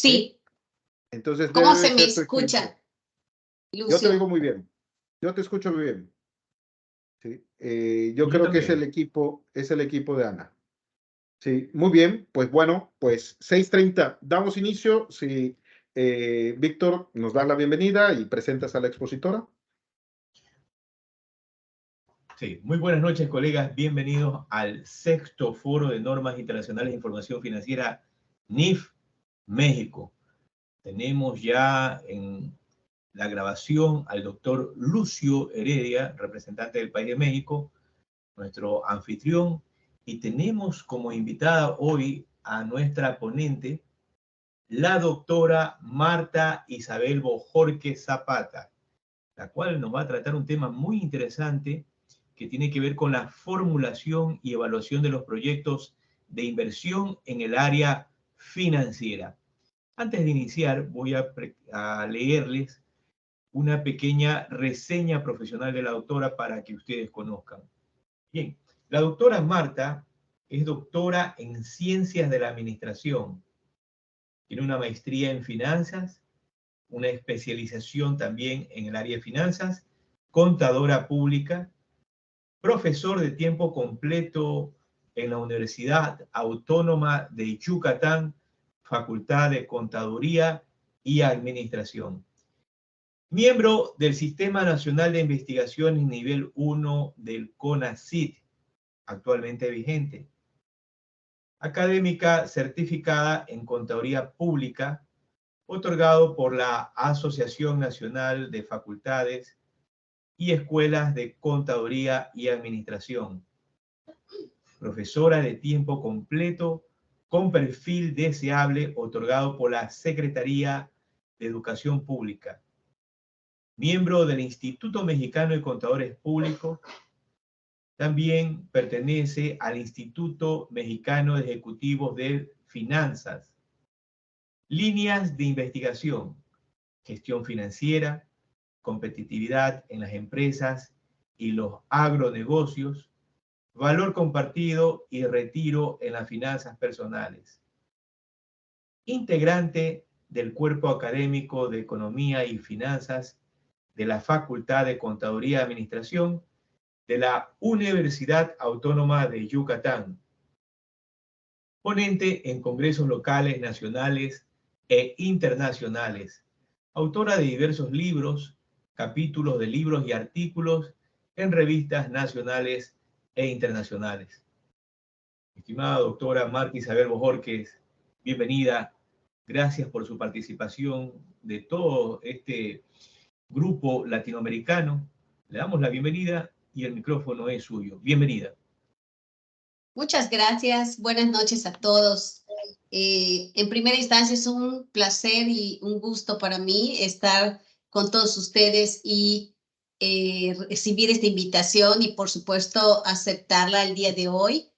Sí. Entonces ¿Cómo debe se me ser tu equipo. escucha, Yo te Lucio? oigo muy bien. Yo te escucho muy bien. ¿Sí? Yo Yo creo que es también. el equipo de Ana. Sí, muy bien. Pues bueno, pues 6:30. Damos inicio. Si Víctor nos da la bienvenida y presentas a la expositora. Sí, muy buenas noches, colegas. Bienvenidos al 6º Foro de Normas Internacionales de Información Financiera, NIF, México. Tenemos ya en la grabación al doctor Lucio Heredia, representante del país de México, nuestro anfitrión, y tenemos como invitada hoy a nuestra ponente, la doctora Marta Isabel Bojorquez Zapata, la cual nos va a tratar un tema muy interesante que tiene que ver con la formulación y evaluación de los proyectos de inversión en el área financiera. Antes de iniciar, voy a leerles una pequeña reseña profesional de la doctora para que ustedes conozcan. Bien, la doctora Marta es doctora en Ciencias de la Administración. Tiene una maestría en finanzas, una especialización también en el área de finanzas, contadora pública, profesor de tiempo completo en la Universidad Autónoma de Yucatán, Facultad de Contaduría y Administración. Miembro del Sistema Nacional de Investigaciones Nivel 1 del CONACYT, actualmente vigente. Académica certificada en Contaduría Pública, otorgado por la Asociación Nacional de Facultades y Escuelas de Contaduría y Administración. Profesora de tiempo completo con perfil deseable, otorgado por la Secretaría de Educación Pública. Miembro del Instituto Mexicano de Contadores Públicos. También pertenece al Instituto Mexicano de Ejecutivos de Finanzas. Líneas de investigación: gestión financiera, competitividad en las empresas y los agronegocios, valor compartido y retiro en las finanzas personales. Integrante del cuerpo académico de Economía y Finanzas de la Facultad de Contaduría y Administración de la Universidad Autónoma de Yucatán. Ponente en congresos locales, nacionales e internacionales. Autora de diversos libros, capítulos de libros y artículos en revistas nacionales e internacionales. Estimada doctora Marta Isabel Bojorquez, bienvenida. Gracias por su participación de todo este grupo latinoamericano. Le damos la bienvenida y el micrófono es suyo. Bienvenida. Muchas gracias. Buenas noches a todos. En primera instancia es un placer y un gusto para mí estar con todos ustedes y recibir esta invitación y por supuesto aceptarla el día de hoy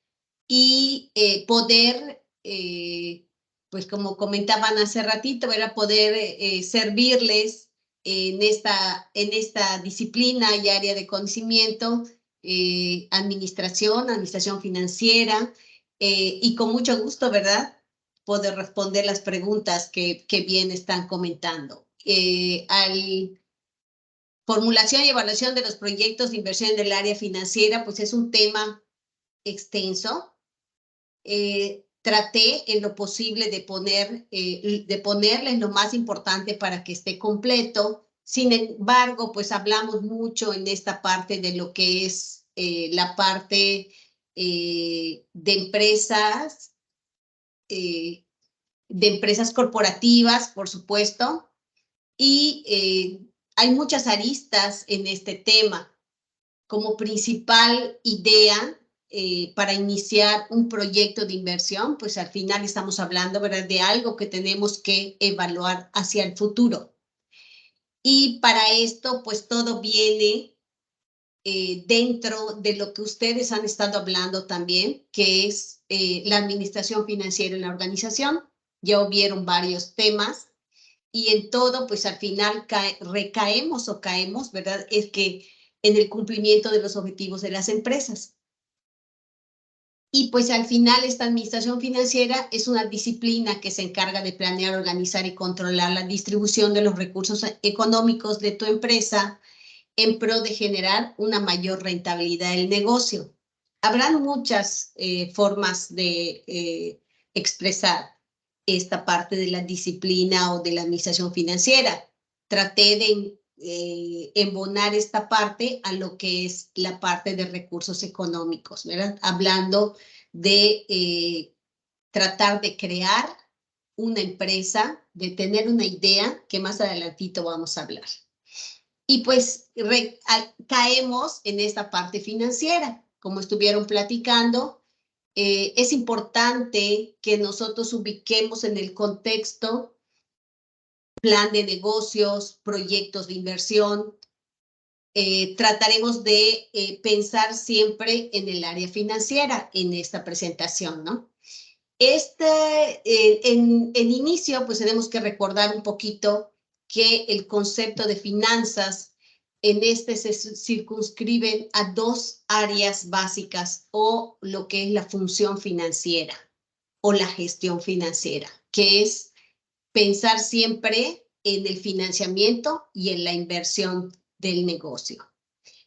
y poder, pues como comentaban hace ratito, era poder servirles en esta disciplina y área de conocimiento, administración financiera, y con mucho gusto, ¿verdad?, poder responder las preguntas que bien están comentando. Al formulación y evaluación de los proyectos de inversión en el área financiera, pues es un tema extenso. Traté en lo posible de ponerles lo más importante para que esté completo. Sin embargo, pues hablamos mucho en esta parte de lo que es la parte de empresas corporativas, por supuesto, y hay muchas aristas en este tema. Como principal idea para iniciar un proyecto de inversión, pues al final estamos hablando, ¿verdad?, de algo que tenemos que evaluar hacia el futuro. Y para esto, pues todo viene dentro de lo que ustedes han estado hablando también, que es la administración financiera en la organización. Ya hubieron varios temas y en todo, pues al final caemos, ¿verdad?, es que en el cumplimiento de los objetivos de las empresas. Y pues al final esta administración financiera es una disciplina que se encarga de planear, organizar y controlar la distribución de los recursos económicos de tu empresa en pro de generar una mayor rentabilidad del negocio. Habrán muchas formas de expresar esta parte de la disciplina o de la administración financiera. Traté de embonar esta parte a lo que es la parte de recursos económicos, ¿verdad? Hablando de tratar de crear una empresa, de tener una idea que más adelantito vamos a hablar. Y pues caemos en esta parte financiera, como estuvieron platicando. Es importante que nosotros ubiquemos en el contexto plan de negocios, proyectos de inversión. Trataremos de pensar siempre en el área financiera en esta presentación, ¿no? En inicio, pues tenemos que recordar un poquito que el concepto de finanzas en se circunscriben a dos áreas básicas o lo que es la función financiera o la gestión financiera, que es pensar siempre en el financiamiento y en la inversión del negocio.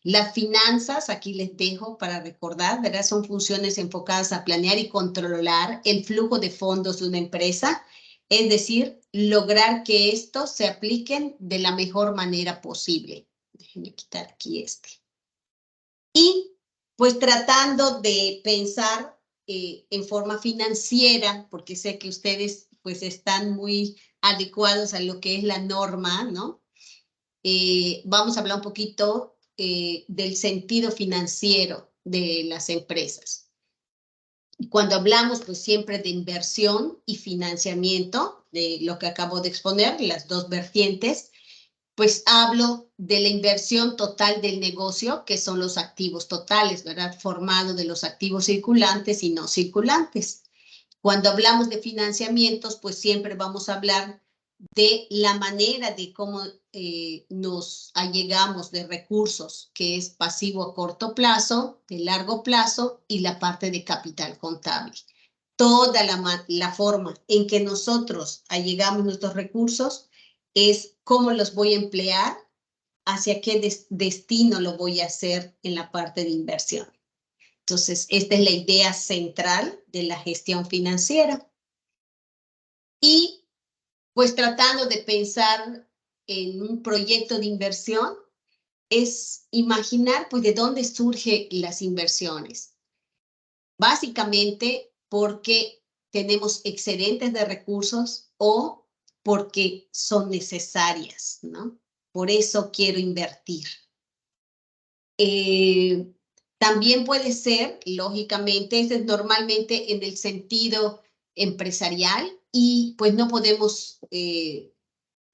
Las finanzas, aquí les dejo para recordar, ¿verdad? Son funciones enfocadas a planear y controlar el flujo de fondos de una empresa, es decir, lograr que estos se apliquen de la mejor manera posible. Déjenme quitar aquí este. Y pues tratando de pensar en forma financiera, porque sé que ustedes pues están muy adecuados a lo que es la norma, ¿no? Vamos a hablar un poquito del sentido financiero de las empresas. Cuando hablamos pues siempre de inversión y financiamiento, de lo que acabo de exponer, las dos vertientes, pues hablo de la inversión total del negocio, que son los activos totales, ¿verdad? Formado de los activos circulantes y no circulantes. Cuando hablamos de financiamientos, pues siempre vamos a hablar de la manera de cómo nos allegamos de recursos, que es pasivo a corto plazo, de largo plazo y la parte de capital contable. Toda la forma en que nosotros allegamos nuestros recursos es cómo los voy a emplear, hacia qué destino lo voy a hacer en la parte de inversión. Entonces, esta es la idea central de la gestión financiera. Y pues tratando de pensar en un proyecto de inversión, es imaginar pues de dónde surgen las inversiones. Básicamente porque tenemos excedentes de recursos o porque son necesarias, ¿no? Por eso quiero invertir. También puede ser, lógicamente, es normalmente en el sentido empresarial y pues no podemos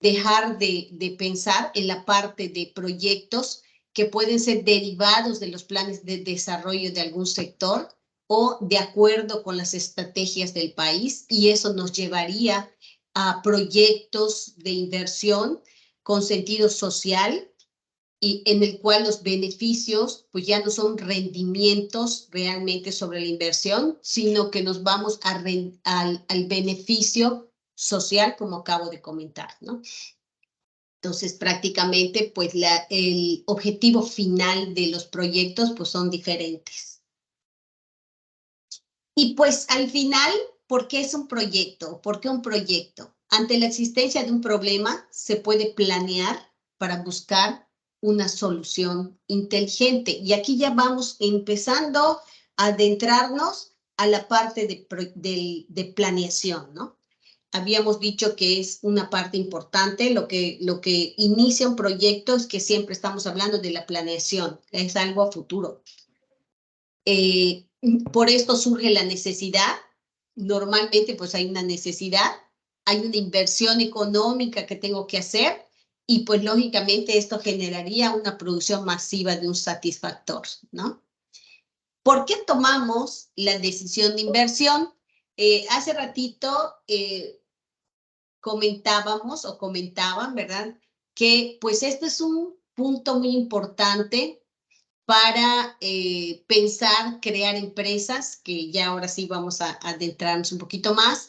dejar de pensar en la parte de proyectos que pueden ser derivados de los planes de desarrollo de algún sector o de acuerdo con las estrategias del país, y eso nos llevaría a proyectos de inversión con sentido social y en el cual los beneficios pues ya no son rendimientos realmente sobre la inversión, sino que nos vamos al beneficio social, como acabo de comentar, ¿no? Entonces, prácticamente, pues el objetivo final de los proyectos pues son diferentes. Y pues al final, ¿por qué es un proyecto? ¿Por qué un proyecto? Ante la existencia de un problema, se puede planear para buscar una solución inteligente. Y aquí ya vamos empezando a adentrarnos a la parte de planeación, ¿no? Habíamos dicho que es una parte importante, lo que inicia un proyecto es que siempre estamos hablando de la planeación, es algo a futuro. Por esto surge la necesidad, normalmente pues hay una necesidad, hay una inversión económica que tengo que hacer y pues lógicamente esto generaría una producción masiva de un satisfactor, ¿no? ¿Por qué tomamos la decisión de inversión? Hace ratito comentaban, ¿verdad? Que pues este es un punto muy importante para pensar, crear empresas, que ya ahora sí vamos a adentrarnos un poquito más.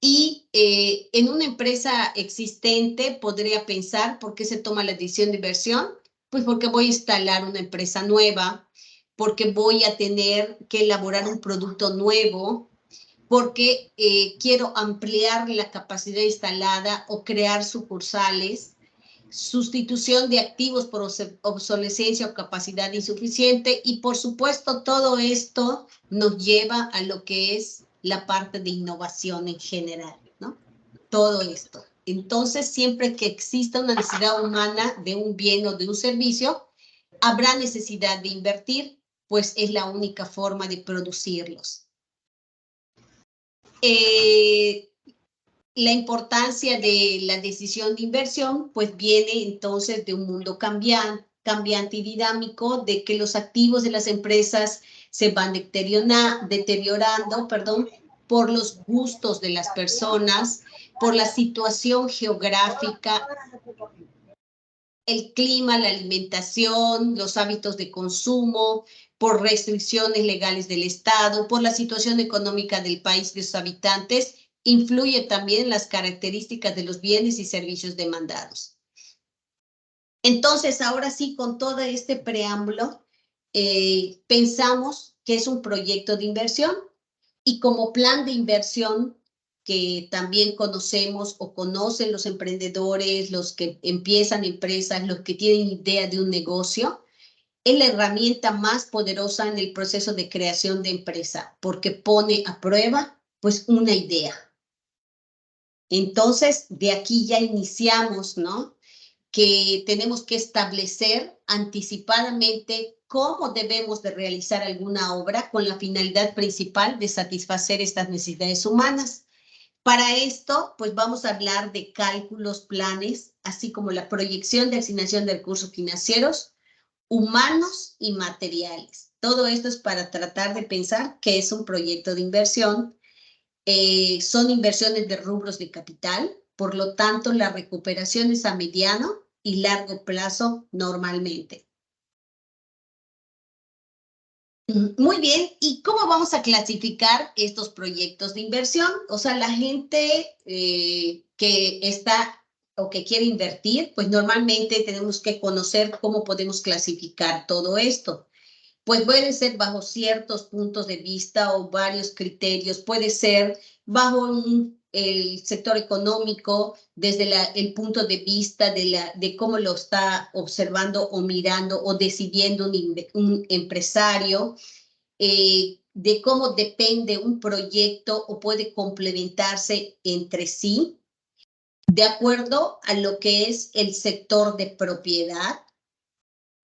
Y en una empresa existente podría pensar, ¿por qué se toma la decisión de inversión? Pues porque voy a instalar una empresa nueva, porque voy a tener que elaborar un producto nuevo, porque quiero ampliar la capacidad instalada o crear sucursales, sustitución de activos por obsolescencia o capacidad insuficiente, y por supuesto todo esto nos lleva a lo que es la parte de innovación en general, ¿no? Todo esto. Entonces, siempre que exista una necesidad humana de un bien o de un servicio, habrá necesidad de invertir, pues es la única forma de producirlos. La importancia de la decisión de inversión, pues viene entonces de un mundo cambiante y dinámico, de que los activos de las empresas se van deteriorando, por los gustos de las personas, por la situación geográfica, el clima, la alimentación, los hábitos de consumo, por restricciones legales del Estado, por la situación económica del país y de sus habitantes. Influye también las características de los bienes y servicios demandados. Entonces, ahora sí, con todo este preámbulo, pensamos que es un proyecto de inversión, y como plan de inversión que también conocemos o conocen los emprendedores, los que empiezan empresas, los que tienen idea de un negocio, es la herramienta más poderosa en el proceso de creación de empresa, porque pone a prueba, pues, una idea. Entonces, de aquí ya iniciamos, ¿no? Que tenemos que establecer anticipadamente cómo debemos de realizar alguna obra con la finalidad principal de satisfacer estas necesidades humanas. Para esto, pues vamos a hablar de cálculos, planes, así como la proyección de asignación de recursos financieros, humanos y materiales. Todo esto es para tratar de pensar qué es un proyecto de inversión. Son inversiones de rubros de capital, por lo tanto, la recuperación es a mediano y largo plazo normalmente. Muy bien, ¿y cómo vamos a clasificar estos proyectos de inversión? O sea, la gente que está o que quiere invertir, pues normalmente tenemos que conocer cómo podemos clasificar todo esto. Pues puede ser bajo ciertos puntos de vista o varios criterios, puede ser bajo el sector económico, desde el punto de vista de cómo lo está observando o mirando o decidiendo un empresario, de cómo depende un proyecto o puede complementarse entre sí, de acuerdo a lo que es el sector de propiedad,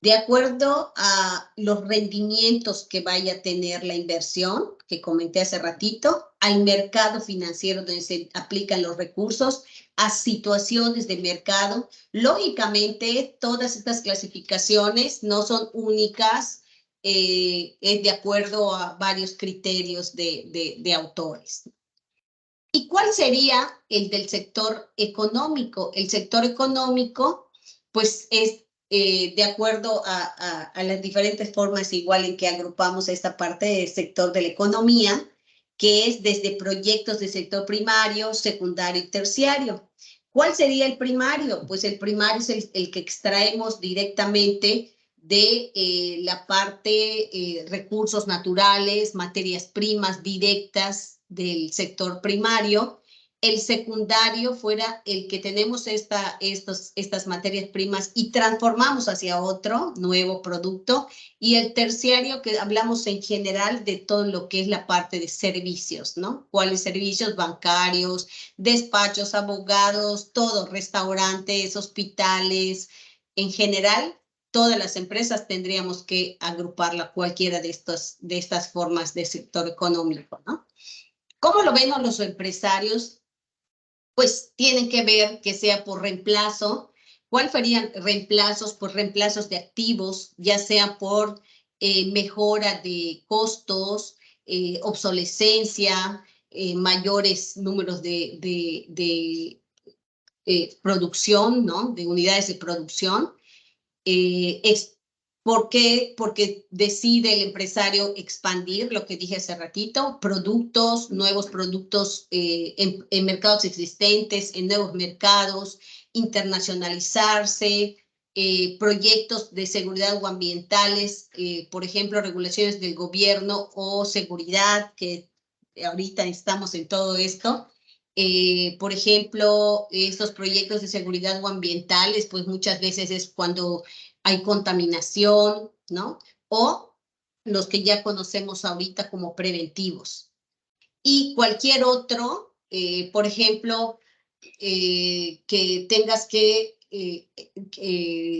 de acuerdo a los rendimientos que vaya a tener la inversión, que comenté hace ratito, al mercado financiero donde se aplican los recursos, a situaciones de mercado. Lógicamente, todas estas clasificaciones no son únicas, es de acuerdo a varios criterios de autores. ¿Y cuál sería el del sector económico? El sector económico, pues, es de acuerdo a las diferentes formas igual en que agrupamos esta parte del sector de la economía, que es desde proyectos de sector primario, secundario y terciario. ¿Cuál sería el primario? Pues el primario es el que extraemos directamente de la parte recursos naturales, materias primas directas del sector primario. El secundario fuera el que tenemos estas materias primas y transformamos hacia otro nuevo producto, y el terciario, que hablamos en general de todo lo que es la parte de servicios, ¿no? ¿Cuáles servicios? Bancarios, despachos, abogados, todo, restaurantes, hospitales, en general. Todas las empresas tendríamos que agruparla cualquiera de estas formas de sector económico, ¿no? ¿Cómo lo ven los empresarios? Pues tienen que ver que sea por reemplazo. ¿Cuál serían reemplazos? Pues reemplazos de activos, ya sea por mejora de costos, obsolescencia, mayores números de producción, ¿no? De unidades de producción. ¿Por qué? Porque decide el empresario expandir, lo que dije hace ratito, productos, nuevos productos en mercados existentes, en nuevos mercados, internacionalizarse, proyectos de seguridad o ambientales, por ejemplo, regulaciones del gobierno o seguridad, que ahorita estamos en todo esto. Por ejemplo, estos proyectos de seguridad o ambientales, pues muchas veces es cuando hay contaminación, ¿no? O los que ya conocemos ahorita como preventivos. Y cualquier otro, por ejemplo, que tengas que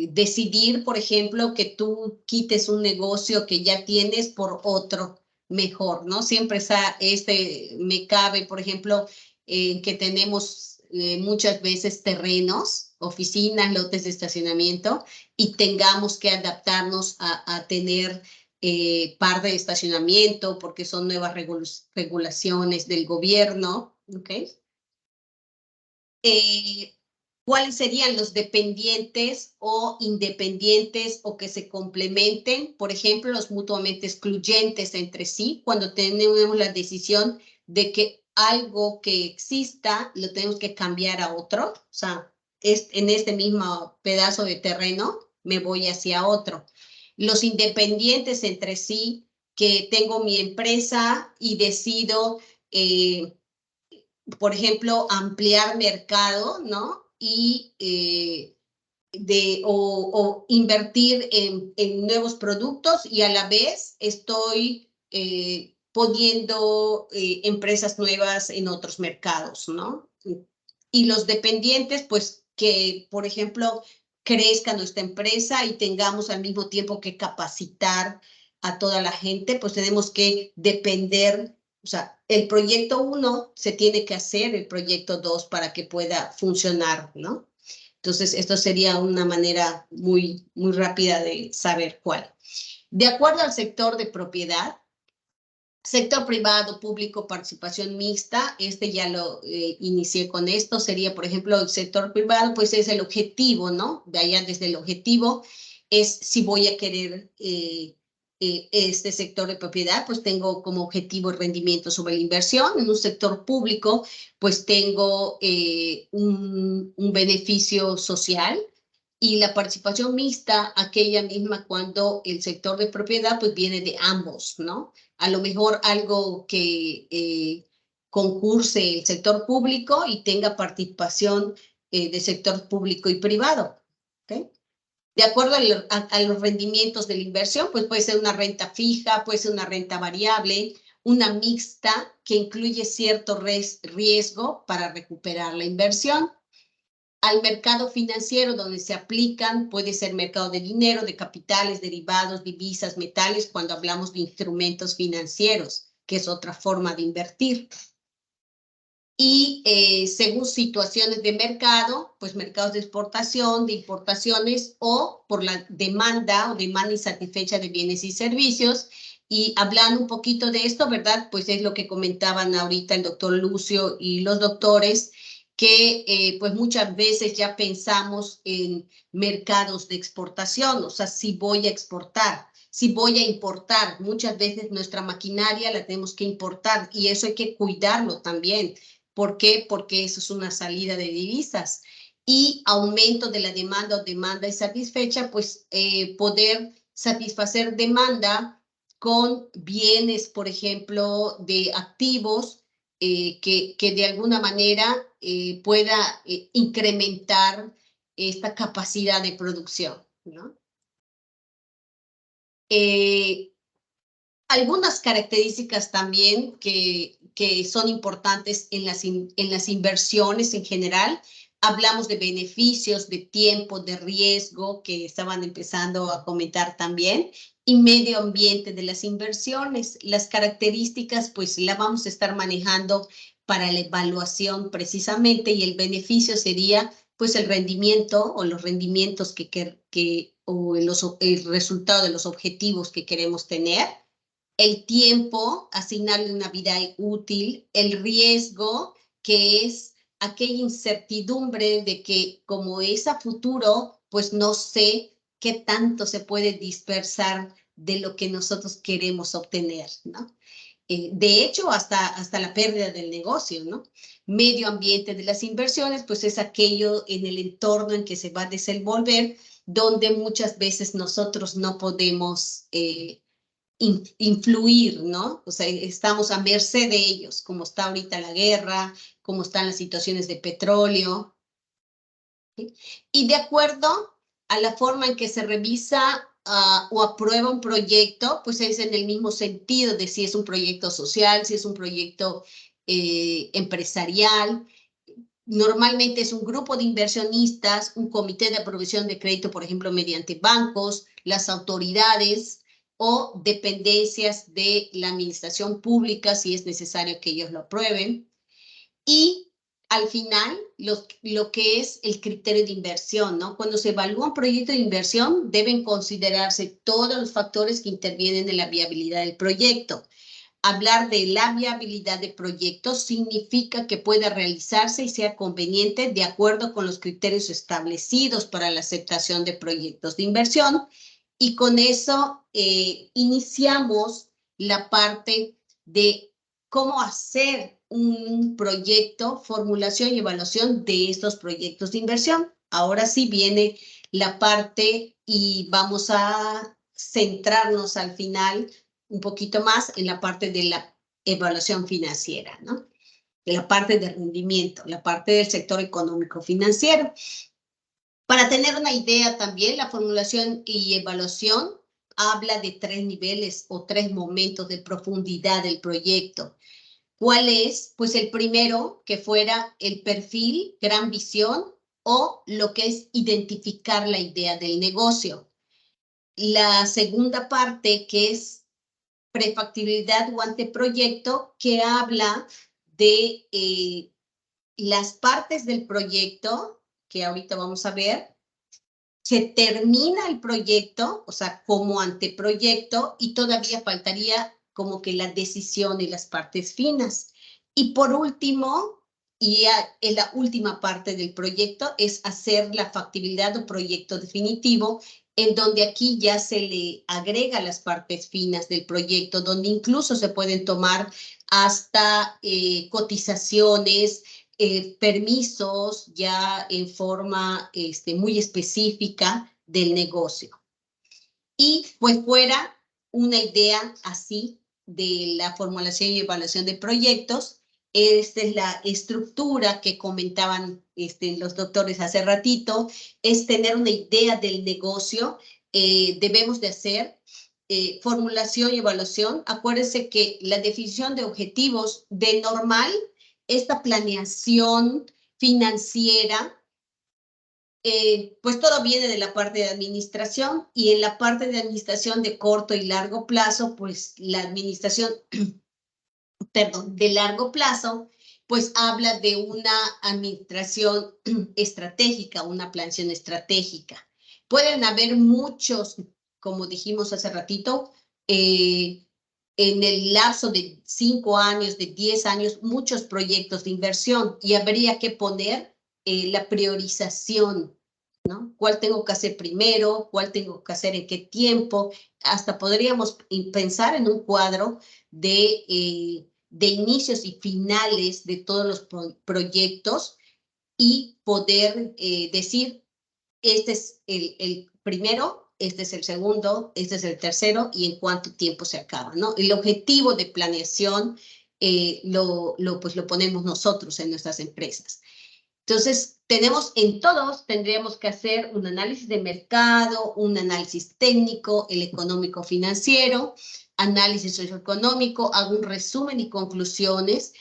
decidir, por ejemplo, que tú quites un negocio que ya tienes por otro mejor, ¿no? Siempre me cabe, por ejemplo, que tenemos muchas veces terrenos, oficinas, lotes de estacionamiento, y tengamos que adaptarnos a tener par de estacionamiento porque son nuevas regulaciones del gobierno, ¿ok? ¿Cuáles serían los dependientes o independientes o que se complementen? Por ejemplo, los mutuamente excluyentes entre sí, cuando tenemos la decisión de que algo que exista lo tenemos que cambiar a otro, o sea, en este mismo pedazo de terreno me voy hacia otro. Los independientes entre sí, que tengo mi empresa y decido por ejemplo, ampliar mercado, ¿no? Y o invertir en nuevos productos y a la vez estoy poniendo empresas nuevas en otros mercados, ¿no? Y los dependientes, pues que, por ejemplo, crezca nuestra empresa y tengamos al mismo tiempo que capacitar a toda la gente, pues tenemos que depender. O sea, el proyecto 1 se tiene que hacer, el proyecto 2 para que pueda funcionar, ¿no? Entonces, esto sería una manera muy rápida de saber cuál. De acuerdo al sector de propiedad, sector privado, público, participación mixta, ya lo inicié con esto, sería, por ejemplo, el sector privado, pues es el objetivo, ¿no? De allá desde el objetivo es si voy a querer este sector de propiedad, pues tengo como objetivo el rendimiento sobre la inversión. En un sector público, pues tengo un beneficio social. Y la participación mixta, aquella misma cuando el sector de propiedad, pues viene de ambos, ¿no? A lo mejor algo que concurse el sector público y tenga participación de sector público y privado, ¿ok? De acuerdo a los rendimientos de la inversión, pues puede ser una renta fija, puede ser una renta variable, una mixta que incluye cierto riesgo para recuperar la inversión. Al mercado financiero donde se aplican, puede ser mercado de dinero, de capitales, derivados, divisas, metales, cuando hablamos de instrumentos financieros, que es otra forma de invertir. Y según situaciones de mercado, pues mercados de exportación, de importaciones o por la demanda insatisfecha de bienes y servicios. Y hablando un poquito de esto, ¿verdad? Pues es lo que comentaban ahorita el doctor Lucio y los doctores, que pues muchas veces ya pensamos en mercados de exportación, o sea, si voy a exportar, si voy a importar, muchas veces nuestra maquinaria la tenemos que importar y eso hay que cuidarlo también. ¿Por qué? Porque eso es una salida de divisas y aumento de la demanda o demanda insatisfecha, pues poder satisfacer demanda con bienes, por ejemplo, de activos que de alguna manera pueda incrementar esta capacidad de producción, ¿no? Algunas características también que son importantes en las inversiones en general. Hablamos de beneficios, de tiempo, de riesgo, que estaban empezando a comentar también, y medio ambiente de las inversiones. Las características, pues, la vamos a estar manejando para la evaluación precisamente, y el beneficio sería, pues, el rendimiento o los rendimientos o el resultado de los objetivos que queremos tener. El tiempo, asignarle una vida útil, el riesgo, que es aquella incertidumbre de que como es a futuro, pues no sé qué tanto se puede dispersar de lo que nosotros queremos obtener, ¿no? De hecho, hasta la pérdida del negocio, ¿no? Medio ambiente de las inversiones, pues es aquello en el entorno en que se va a desenvolver, donde muchas veces nosotros no podemos influir, ¿no? O sea, estamos a merced de ellos, como está ahorita la guerra, como están las situaciones de petróleo. ¿Sí? Y de acuerdo a la forma en que se revisa o aprueba un proyecto, pues es en el mismo sentido de si es un proyecto social, si es un proyecto empresarial. Normalmente es un grupo de inversionistas, un comité de aprobación de crédito, por ejemplo, mediante bancos, las autoridades o dependencias de la administración pública, si es necesario que ellos lo aprueben. Y al final, lo que es el criterio de inversión, ¿no? Cuando se evalúa un proyecto de inversión, deben considerarse todos los factores que intervienen en la viabilidad del proyecto. Hablar de la viabilidad de proyectos significa que pueda realizarse y sea conveniente de acuerdo con los criterios establecidos para la aceptación de proyectos de inversión. Y con eso iniciamos la parte de cómo hacer un proyecto, formulación y evaluación de estos proyectos de inversión. Ahora sí viene la parte y vamos a centrarnos al final un poquito más en la parte de la evaluación financiera, ¿no? La parte de rendimiento, la parte del sector económico financiero. Para tener una idea también, la formulación y evaluación habla de 3 niveles o 3 momentos de profundidad del proyecto. ¿Cuál es? Pues el primero, que fuera el perfil, gran visión, o lo que es identificar la idea del negocio. La segunda parte, que es prefactibilidad o anteproyecto, que habla de las partes del proyecto, que ahorita vamos a ver. Se termina el proyecto, o sea, como anteproyecto, y todavía faltaría como que la decisión y las partes finas. Y por último, y en la última parte del proyecto, es hacer la factibilidad o proyecto definitivo, en donde aquí ya se le agrega las partes finas del proyecto, donde incluso se pueden tomar hasta cotizaciones, permisos ya en forma muy específica del negocio. Y pues fuera una idea así de la formulación y evaluación de proyectos. Esta es la estructura que comentaban los doctores hace ratito, es tener una idea del negocio. Debemos de hacer formulación y evaluación. Acuérdense que la definición de objetivos de normal, esta planeación financiera, pues todo viene de la parte de administración, y en la parte de administración de corto y largo plazo, pues la administración, perdón, de largo plazo, pues habla de una administración estratégica, una planeación estratégica. Pueden haber muchos, como dijimos hace ratito, en el lapso de 5 años, de 10 años, muchos proyectos de inversión, y habría que poner la priorización, ¿no? ¿Cuál tengo que hacer primero? ¿Cuál tengo que hacer en qué tiempo? Hasta podríamos pensar en un cuadro de inicios y finales de todos los proyectos, y poder decir, este es el primero, este es el segundo, este es el tercero, y en cuánto tiempo se acaba, ¿no? El objetivo de planeación pues lo ponemos nosotros en nuestras empresas. Entonces, tendríamos que hacer un análisis de mercado, un análisis técnico, el económico financiero, análisis socioeconómico, hago un resumen y conclusiones,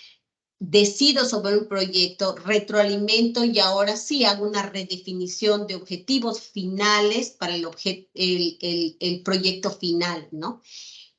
decido sobre un proyecto, retroalimento, y ahora sí hago una redefinición de objetivos finales para el proyecto final, ¿no?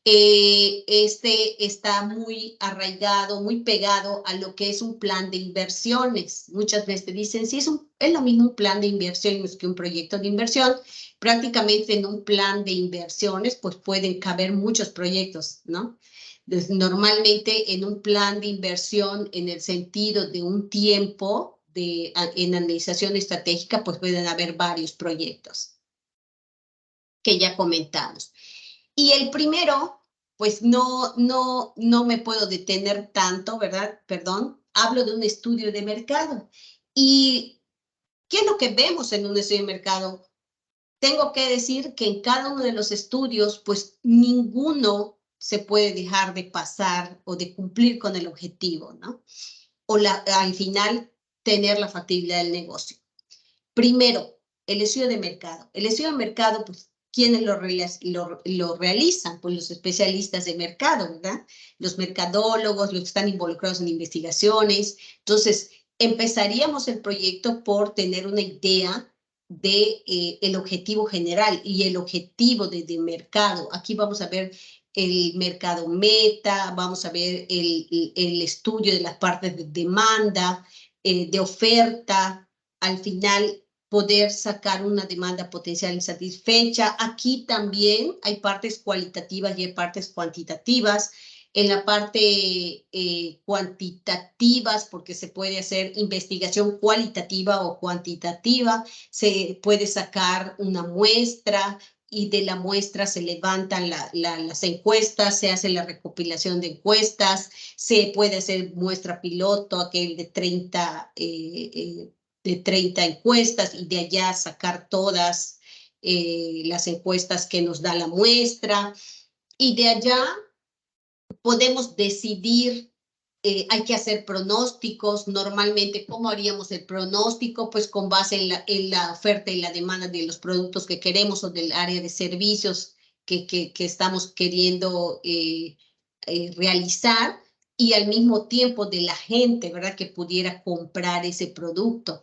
Está muy arraigado, muy pegado a lo que es un plan de inversiones. Muchas veces te dicen, sí, es lo mismo un plan de inversiones que un proyecto de inversión. Prácticamente en un plan de inversiones, pues pueden caber muchos proyectos, ¿no? Entonces, normalmente en un plan de inversión, en el sentido de un tiempo en administración estratégica, pues pueden haber varios proyectos. que ya comentamos. Y el primero, pues no me puedo detener tanto, ¿verdad? Perdón, hablo de un estudio de mercado. ¿Y qué es lo que vemos en un estudio de mercado? Tengo que decir que en cada uno de los estudios, pues ninguno se puede dejar de pasar o de cumplir con el objetivo, ¿no? O al final tener la factibilidad del negocio. Primero, el estudio de mercado. El estudio de mercado, pues, ¿quiénes lo realizan? Pues los especialistas de mercado, ¿verdad? Los mercadólogos, los que están involucrados en investigaciones. Entonces, empezaríamos el proyecto por tener una idea de el objetivo general y el objetivo de mercado. Aquí vamos a ver el mercado meta, vamos a ver el estudio de las partes de demanda, de oferta, al final poder sacar una demanda potencial insatisfecha. Aquí también hay partes cualitativas y hay partes cuantitativas. En la parte cuantitativas, porque se puede hacer investigación cualitativa o cuantitativa, se puede sacar una muestra y de la muestra se levantan las encuestas, se hace la recopilación de encuestas, se puede hacer muestra piloto, aquel de 30 encuestas y de allá sacar todas las encuestas que nos da la muestra. Y de allá podemos decidir, hay que hacer pronósticos. Normalmente, ¿cómo haríamos el pronóstico? Pues con base en la oferta y la demanda de los productos que queremos o del área de servicios que estamos queriendo realizar y al mismo tiempo de la gente, ¿verdad? Que pudiera comprar ese producto.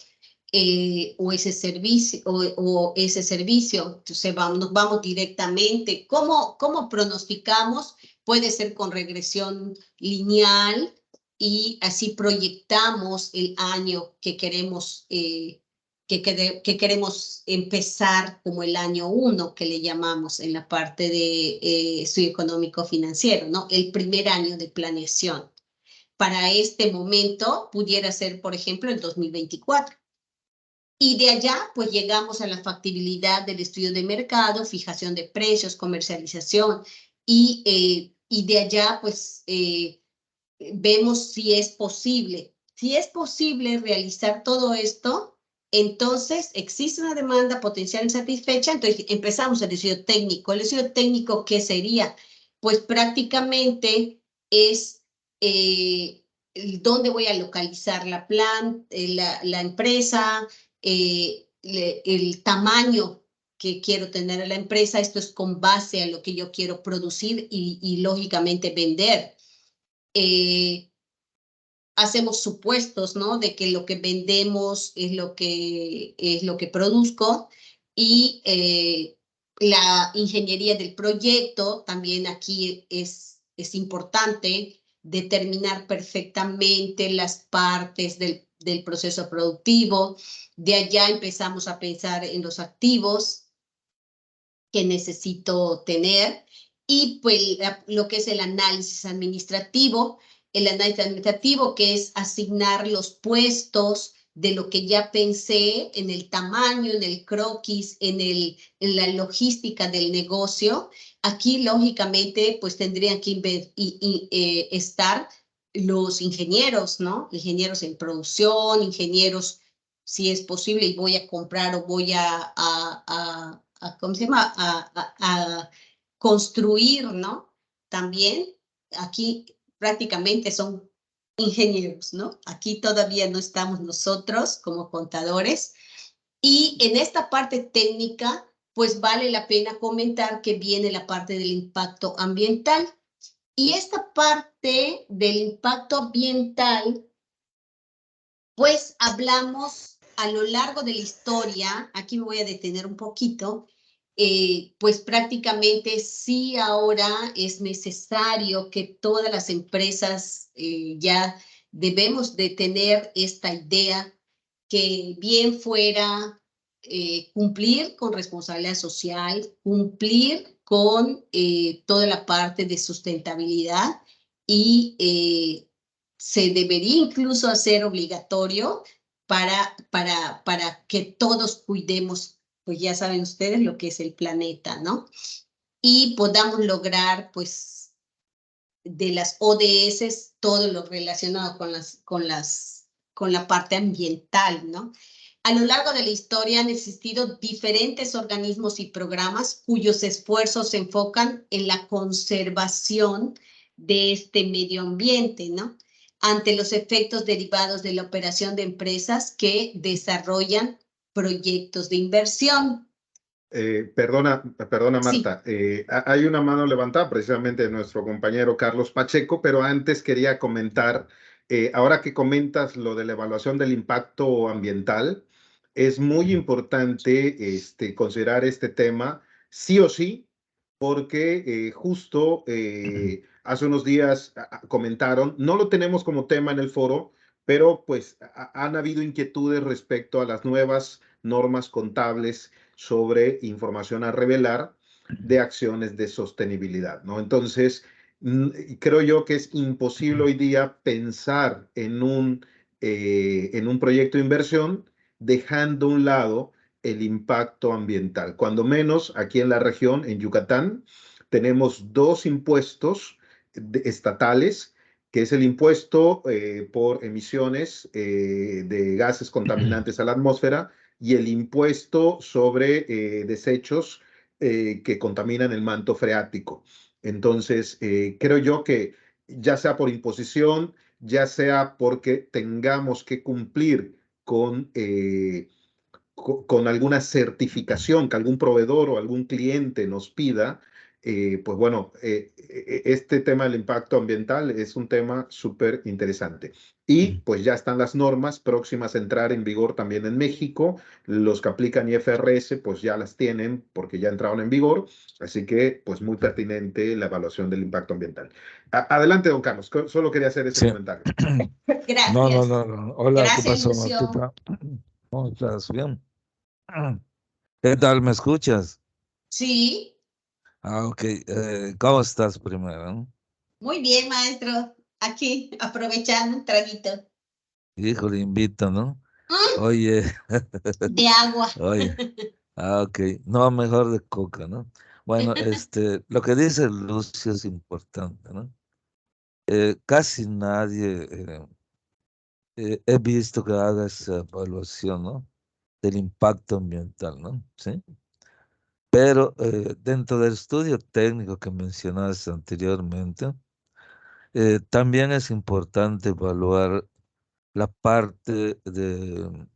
O ese servicio, entonces nos vamos directamente. ¿Cómo pronosticamos? Puede ser con regresión lineal y así proyectamos el año que queremos, que queremos empezar como el año 1, que le llamamos en la parte de estudio económico financiero, ¿no? El primer año de planeación. Para este momento pudiera ser, por ejemplo, el 2024. Y de allá, pues llegamos a la factibilidad del estudio de mercado, fijación de precios, comercialización, y de allá, pues, vemos si es posible. Si es posible realizar todo esto, entonces existe una demanda potencial insatisfecha, entonces empezamos el estudio técnico. El estudio técnico, ¿qué sería? Pues prácticamente es dónde voy a localizar la empresa, el tamaño que quiero tener en la empresa. Esto es con base a lo que yo quiero producir y lógicamente vender. Hacemos supuestos, ¿no? De que lo que vendemos es lo que produzco y la ingeniería del proyecto también aquí es importante determinar perfectamente las partes del proceso productivo. De allá empezamos a pensar en los activos que necesito tener y pues lo que es el análisis administrativo. El análisis administrativo, que es asignar los puestos de lo que ya pensé en el tamaño, en el croquis, en la logística del negocio. Aquí, lógicamente, pues tendrían que estar los ingenieros, ¿no? Ingenieros en producción, ingenieros, si es posible, y voy a comprar o voy ¿cómo se llama? A construir, ¿no? También aquí prácticamente son ingenieros, ¿no? Aquí todavía no estamos nosotros como contadores. Y en esta parte técnica, pues vale la pena comentar que viene la parte del impacto ambiental. Y esta parte del impacto ambiental, pues hablamos a lo largo de la historia, aquí me voy a detener un poquito, pues prácticamente sí ahora es necesario que todas las empresas ya debemos de tener esta idea que bien fuera cumplir con responsabilidad social, cumplir con toda la parte de sustentabilidad y se debería incluso hacer obligatorio para que todos cuidemos pues ya saben ustedes lo que es el planeta, ¿no? Y podamos lograr, pues, de las ODS, todo lo relacionado con la parte ambiental, ¿no? A lo largo de la historia han existido diferentes organismos y programas cuyos esfuerzos se enfocan en la conservación de este medio ambiente, ¿no? Ante los efectos derivados de la operación de empresas que desarrollan proyectos de inversión. Perdona, Sí. Marta, hay una mano levantada precisamente de nuestro compañero Carlos Pacheco, pero antes quería comentar, ahora que comentas lo de la evaluación del impacto ambiental, es muy importante considerar este tema sí o sí, porque justo hace unos días comentaron, no lo tenemos como tema en el foro, pero pues han habido inquietudes respecto a las nuevas normas contables sobre información a revelar de acciones de sostenibilidad, ¿no? Entonces, creo yo que es imposible hoy día pensar en un proyecto de inversión dejando a un lado el impacto ambiental. Cuando menos aquí en la región, en Yucatán, tenemos dos impuestos estatales, que es el impuesto por emisiones de gases contaminantes a la atmósfera y el impuesto sobre desechos que contaminan el manto freático. Entonces, creo yo que ya sea por imposición, ya sea porque tengamos que cumplir con alguna certificación que algún proveedor o algún cliente nos pida, pues bueno, este tema del impacto ambiental es un tema súper interesante. Y pues ya están las normas próximas a entrar en vigor también en México. Los que aplican IFRS pues ya las tienen porque ya entraron en vigor. Así que pues muy pertinente la evaluación del impacto ambiental. Adelante, don Carlos. Solo quería hacer ese Sí. comentario. Gracias. No. Hola, ¿qué Gracias, pasó, Lucio. Martita? ¿Cómo estás? ¿Bien? ¿Qué tal? ¿Me escuchas? Sí, Ok. ¿Cómo estás primero? muy bien, maestro. Aquí, aprovechando un traguito. Híjole, invito, ¿no? Mm, Oye, de agua. oye. Ok. No, mejor de coca, ¿no? Bueno, lo que dice Lucio es importante, ¿no? Casi nadie he visto que haga esa evaluación, ¿no? Del impacto ambiental, ¿no? ¿Sí? Pero dentro del estudio técnico que mencionaste anteriormente, también es importante evaluar la parte de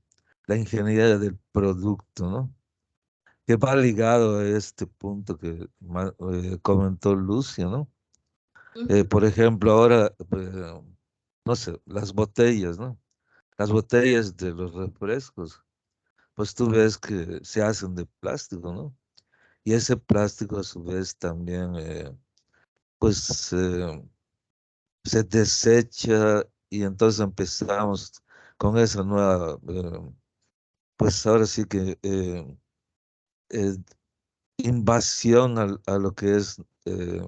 la ingeniería del producto, ¿no? Que va ligado a este punto que comentó Lucio, ¿no? Por ejemplo, ahora, no sé, las botellas, ¿no? Las botellas de los refrescos, pues tú ves que se hacen de plástico, ¿no? Y ese plástico a su vez también, pues, se desecha y entonces empezamos con esa nueva, pues ahora sí que eh, invasión a lo que es eh,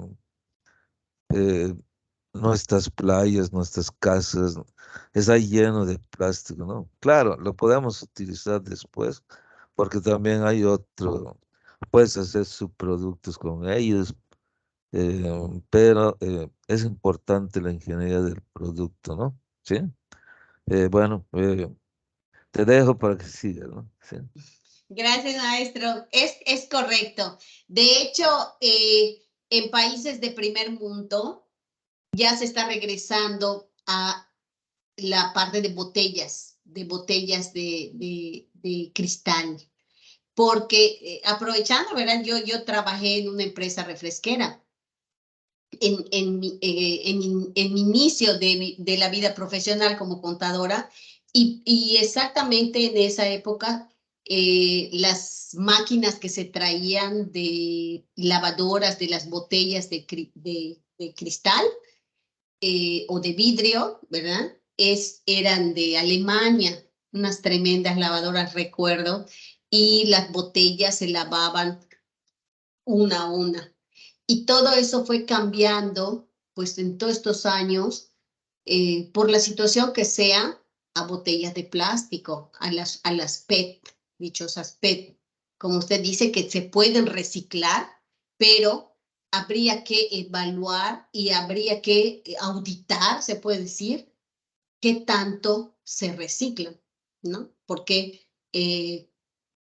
nuestras playas, nuestras casas, está lleno de plástico, ¿no? Claro, lo podemos utilizar después, porque también hay otro, puedes hacer subproductos con ellos, pero es importante la ingeniería del producto, ¿no? Sí. Bueno, te dejo para que sigas, ¿no? Sí. Gracias, maestro. Es correcto. De hecho, en países de primer mundo ya se está regresando a la parte de botellas de cristal. Porque aprovechando, ¿verdad? Yo trabajé en una empresa refresquera en mi inicio de la vida profesional como contadora y exactamente en esa época las máquinas que se traían de lavadoras de las botellas de cristal o de vidrio, ¿verdad? Eran de Alemania, unas tremendas lavadoras, recuerdo, y las botellas se lavaban una a una. Y todo eso fue cambiando, pues en todos estos años, por la situación que sea, a botellas de plástico, a las PET, dichosas PET. como usted dice, que se pueden reciclar, pero habría que evaluar y habría que auditar, se puede decir, qué tanto se reciclan, ¿no? Porque,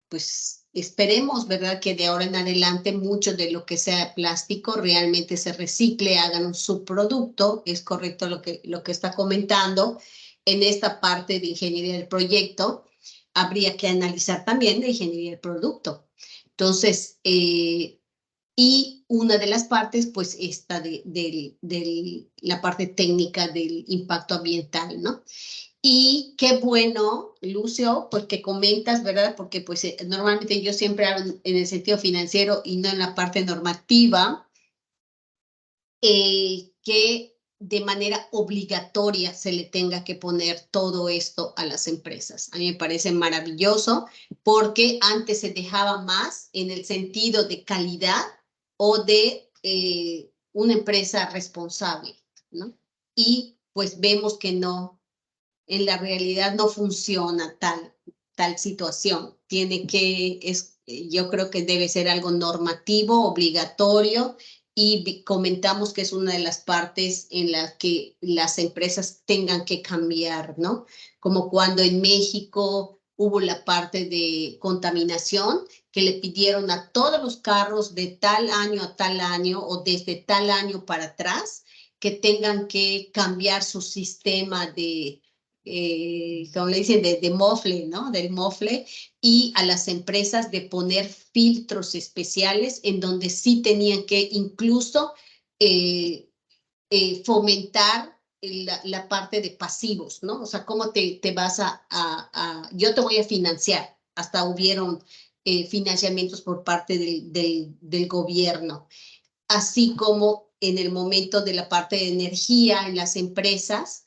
pues, esperemos, ¿verdad?, que de ahora en adelante mucho de lo que sea plástico realmente se recicle, hagan un subproducto. Es correcto lo que está comentando. En esta parte de ingeniería del proyecto, habría que analizar también de ingeniería del producto. Entonces, y una de las partes, pues, esta de la parte técnica del impacto ambiental, ¿no? Y qué bueno, Lucio, pues que comentas, ¿verdad? Porque pues normalmente yo siempre hablo en el sentido financiero y no en la parte normativa, que de manera obligatoria se le tenga que poner todo esto a las empresas. A mí me parece maravilloso porque antes se dejaba más en el sentido de calidad o de una empresa responsable, ¿no? Y pues vemos que no, en la realidad no funciona tal situación. Yo creo que debe ser algo normativo, obligatorio, y comentamos que es una de las partes en las que las empresas tengan que cambiar, ¿no? Como cuando en México hubo la parte de contaminación, que le pidieron a todos los carros de tal año a tal año o desde tal año para atrás que tengan que cambiar su sistema de, como le dicen, de mofle, ¿no? Del mofle, y a las empresas de poner filtros especiales en donde sí tenían que incluso fomentar la parte de pasivos, ¿no? O sea, ¿cómo te vas yo te voy a financiar? Hasta hubieron financiamientos por parte del gobierno, así como en el momento de la parte de energía en las empresas,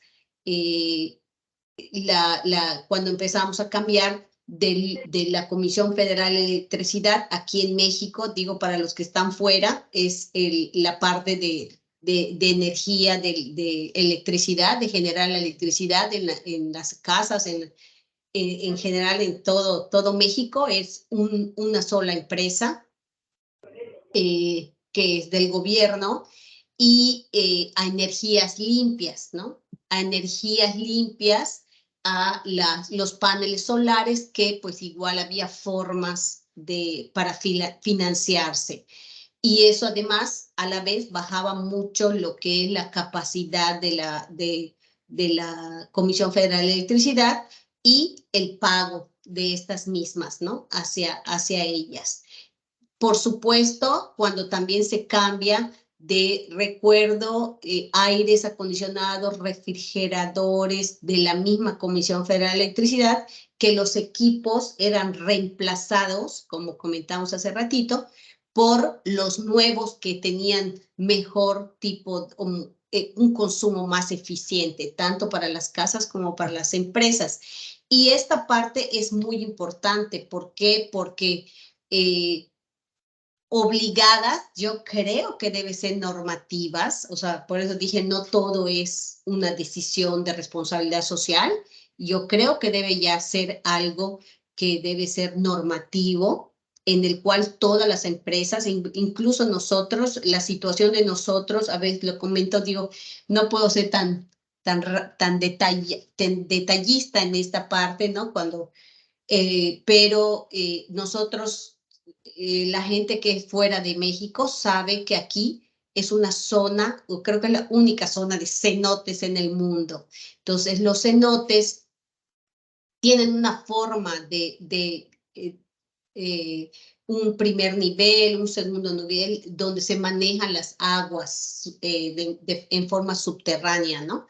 cuando empezamos a cambiar de la Comisión Federal de Electricidad, aquí en México, digo para los que están fuera, es la parte de energía, de electricidad, de generar la electricidad en las casas, en general en todo México, es una sola empresa que es del gobierno, y a energías limpias, ¿no? A energías limpias, a los paneles solares, que pues igual había formas para financiarse. Y eso además a la vez bajaba mucho lo que es la capacidad de la Comisión Federal de Electricidad y el pago de estas mismas, ¿no? Hacia ellas. Por supuesto, cuando también se cambia recuerdo, aires acondicionados, refrigeradores de la misma Comisión Federal de Electricidad, que los equipos eran reemplazados, como comentamos hace ratito, por los nuevos que tenían mejor tipo, un consumo más eficiente, tanto para las casas como para las empresas. Y esta parte es muy importante. ¿Por qué? Porque obligadas, yo creo que deben ser normativas, o sea, por eso dije, no todo es una decisión de responsabilidad social. Yo creo que debe ya ser algo que debe ser normativo, en el cual todas las empresas, incluso nosotros, la situación de nosotros, a veces lo comento, digo, no puedo ser tan detallista en esta parte, ¿no? Pero nosotros, la gente que es fuera de México sabe que aquí es una zona, o creo que es la única zona de cenotes en el mundo. Entonces, los cenotes tienen una forma de un primer nivel, un segundo nivel, donde se manejan las aguas en forma subterránea, ¿no?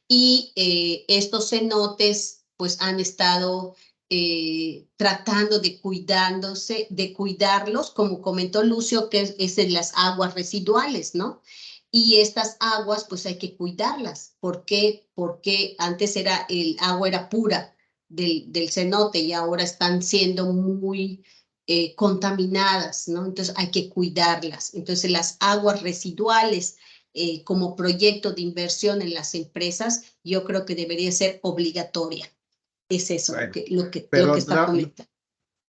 Y estos cenotes pues han estado tratando de cuidarlos, como comentó Lucio, que es en las aguas residuales, ¿no? Y estas aguas pues hay que cuidarlas. ¿Por qué? Porque antes el agua era pura del cenote y ahora están siendo muy contaminadas, ¿no? Entonces hay que cuidarlas. Entonces las aguas residuales, como proyecto de inversión en las empresas, yo creo que debería ser obligatoria. Es eso, Bueno, lo que está comentando.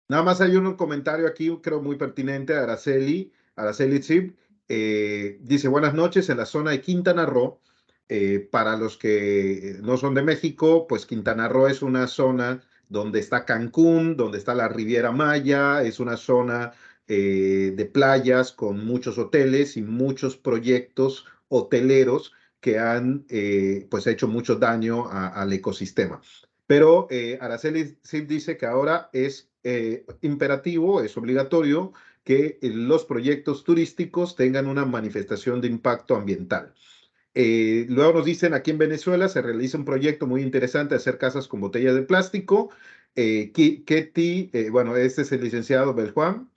Nada más hay un comentario aquí, creo muy pertinente, Araceli Zip, dice, buenas noches, en la zona de Quintana Roo, para los que no son de México, pues Quintana Roo es una zona donde está Cancún, donde está la Riviera Maya, es una zona de playas con muchos hoteles y muchos proyectos hoteleros que han pues hecho mucho daño al ecosistema. Pero Araceli Zip dice que ahora es imperativo, es obligatorio que los proyectos turísticos tengan una manifestación de impacto ambiental. Luego nos dicen, aquí en Venezuela se realiza un proyecto muy interesante de hacer casas con botellas de plástico. Ketty, bueno, este es el licenciado Beljuan.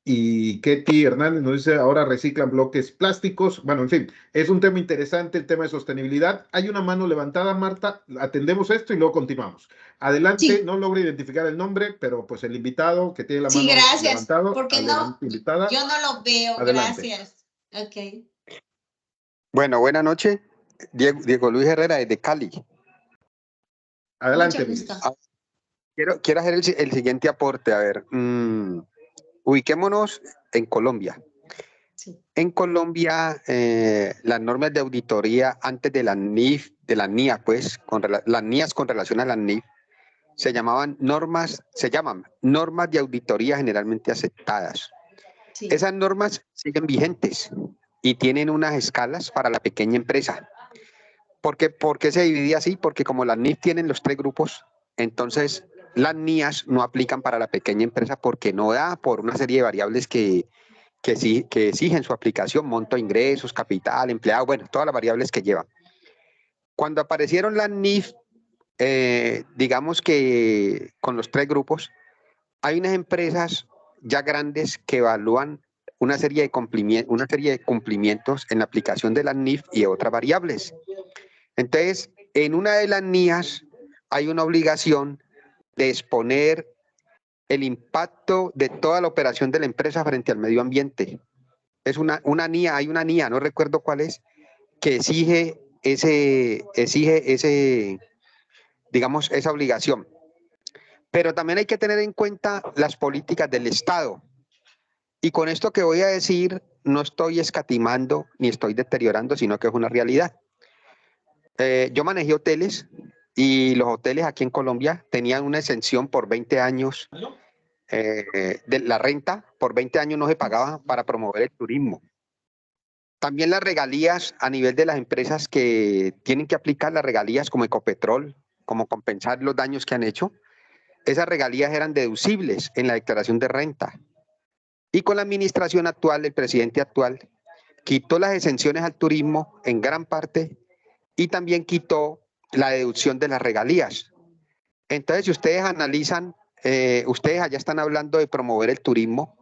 Y Ketty Hernández nos dice, ahora reciclan bloques plásticos. Bueno, en fin, es un tema interesante, el tema de sostenibilidad. Hay una mano levantada, Marta. Atendemos esto y luego continuamos. Adelante, Sí, no logro identificar el nombre, pero pues el invitado que tiene la sí, mano gracias, levantado, porque adelante, invitada. yo no lo veo, Adelante. gracias. Ok. Bueno, buenas noches. Diego Luis Herrera desde Cali. Adelante, Mucho Luis. gusto. Quiero hacer el siguiente aporte. A ver, ubiquémonos en Colombia. Sí. En Colombia, las normas de auditoría antes de la NIF, de la NIA, pues, las NIAs con relación a la NIF, se llaman normas de auditoría generalmente aceptadas. Sí. Esas normas siguen vigentes y tienen unas escalas para la pequeña empresa. ¿Por qué se dividía así? Porque como las NIF tienen los 3 grupos, entonces las NIAs no aplican para la pequeña empresa porque no da por una serie de variables que exigen su aplicación, monto de ingresos, capital, empleado, bueno, todas las variables que llevan. Cuando aparecieron las NIF, digamos que con los 3 grupos, hay unas empresas ya grandes que evalúan una serie de cumplimientos en la aplicación de las NIF y de otras variables. Entonces, en una de las NIAs hay una obligación de exponer el impacto de toda la operación de la empresa frente al medio ambiente. Es una NIA, hay una NIA, no recuerdo cuál es, que exige digamos, esa obligación. Pero también hay que tener en cuenta las políticas del Estado. Y con esto que voy a decir, no estoy escatimando ni estoy deteriorando, sino que es una realidad. Yo manejé hoteles y los hoteles aquí en Colombia tenían una exención por 20 años de la renta, por 20 años no se pagaba para promover el turismo. También las regalías a nivel de las empresas que tienen que aplicar las regalías como Ecopetrol, como compensar los daños que han hecho, esas regalías eran deducibles en la declaración de renta. Y con la administración actual, el presidente actual quitó las exenciones al turismo en gran parte y también quitó la deducción de las regalías. Entonces, si ustedes analizan, ustedes allá están hablando de promover el turismo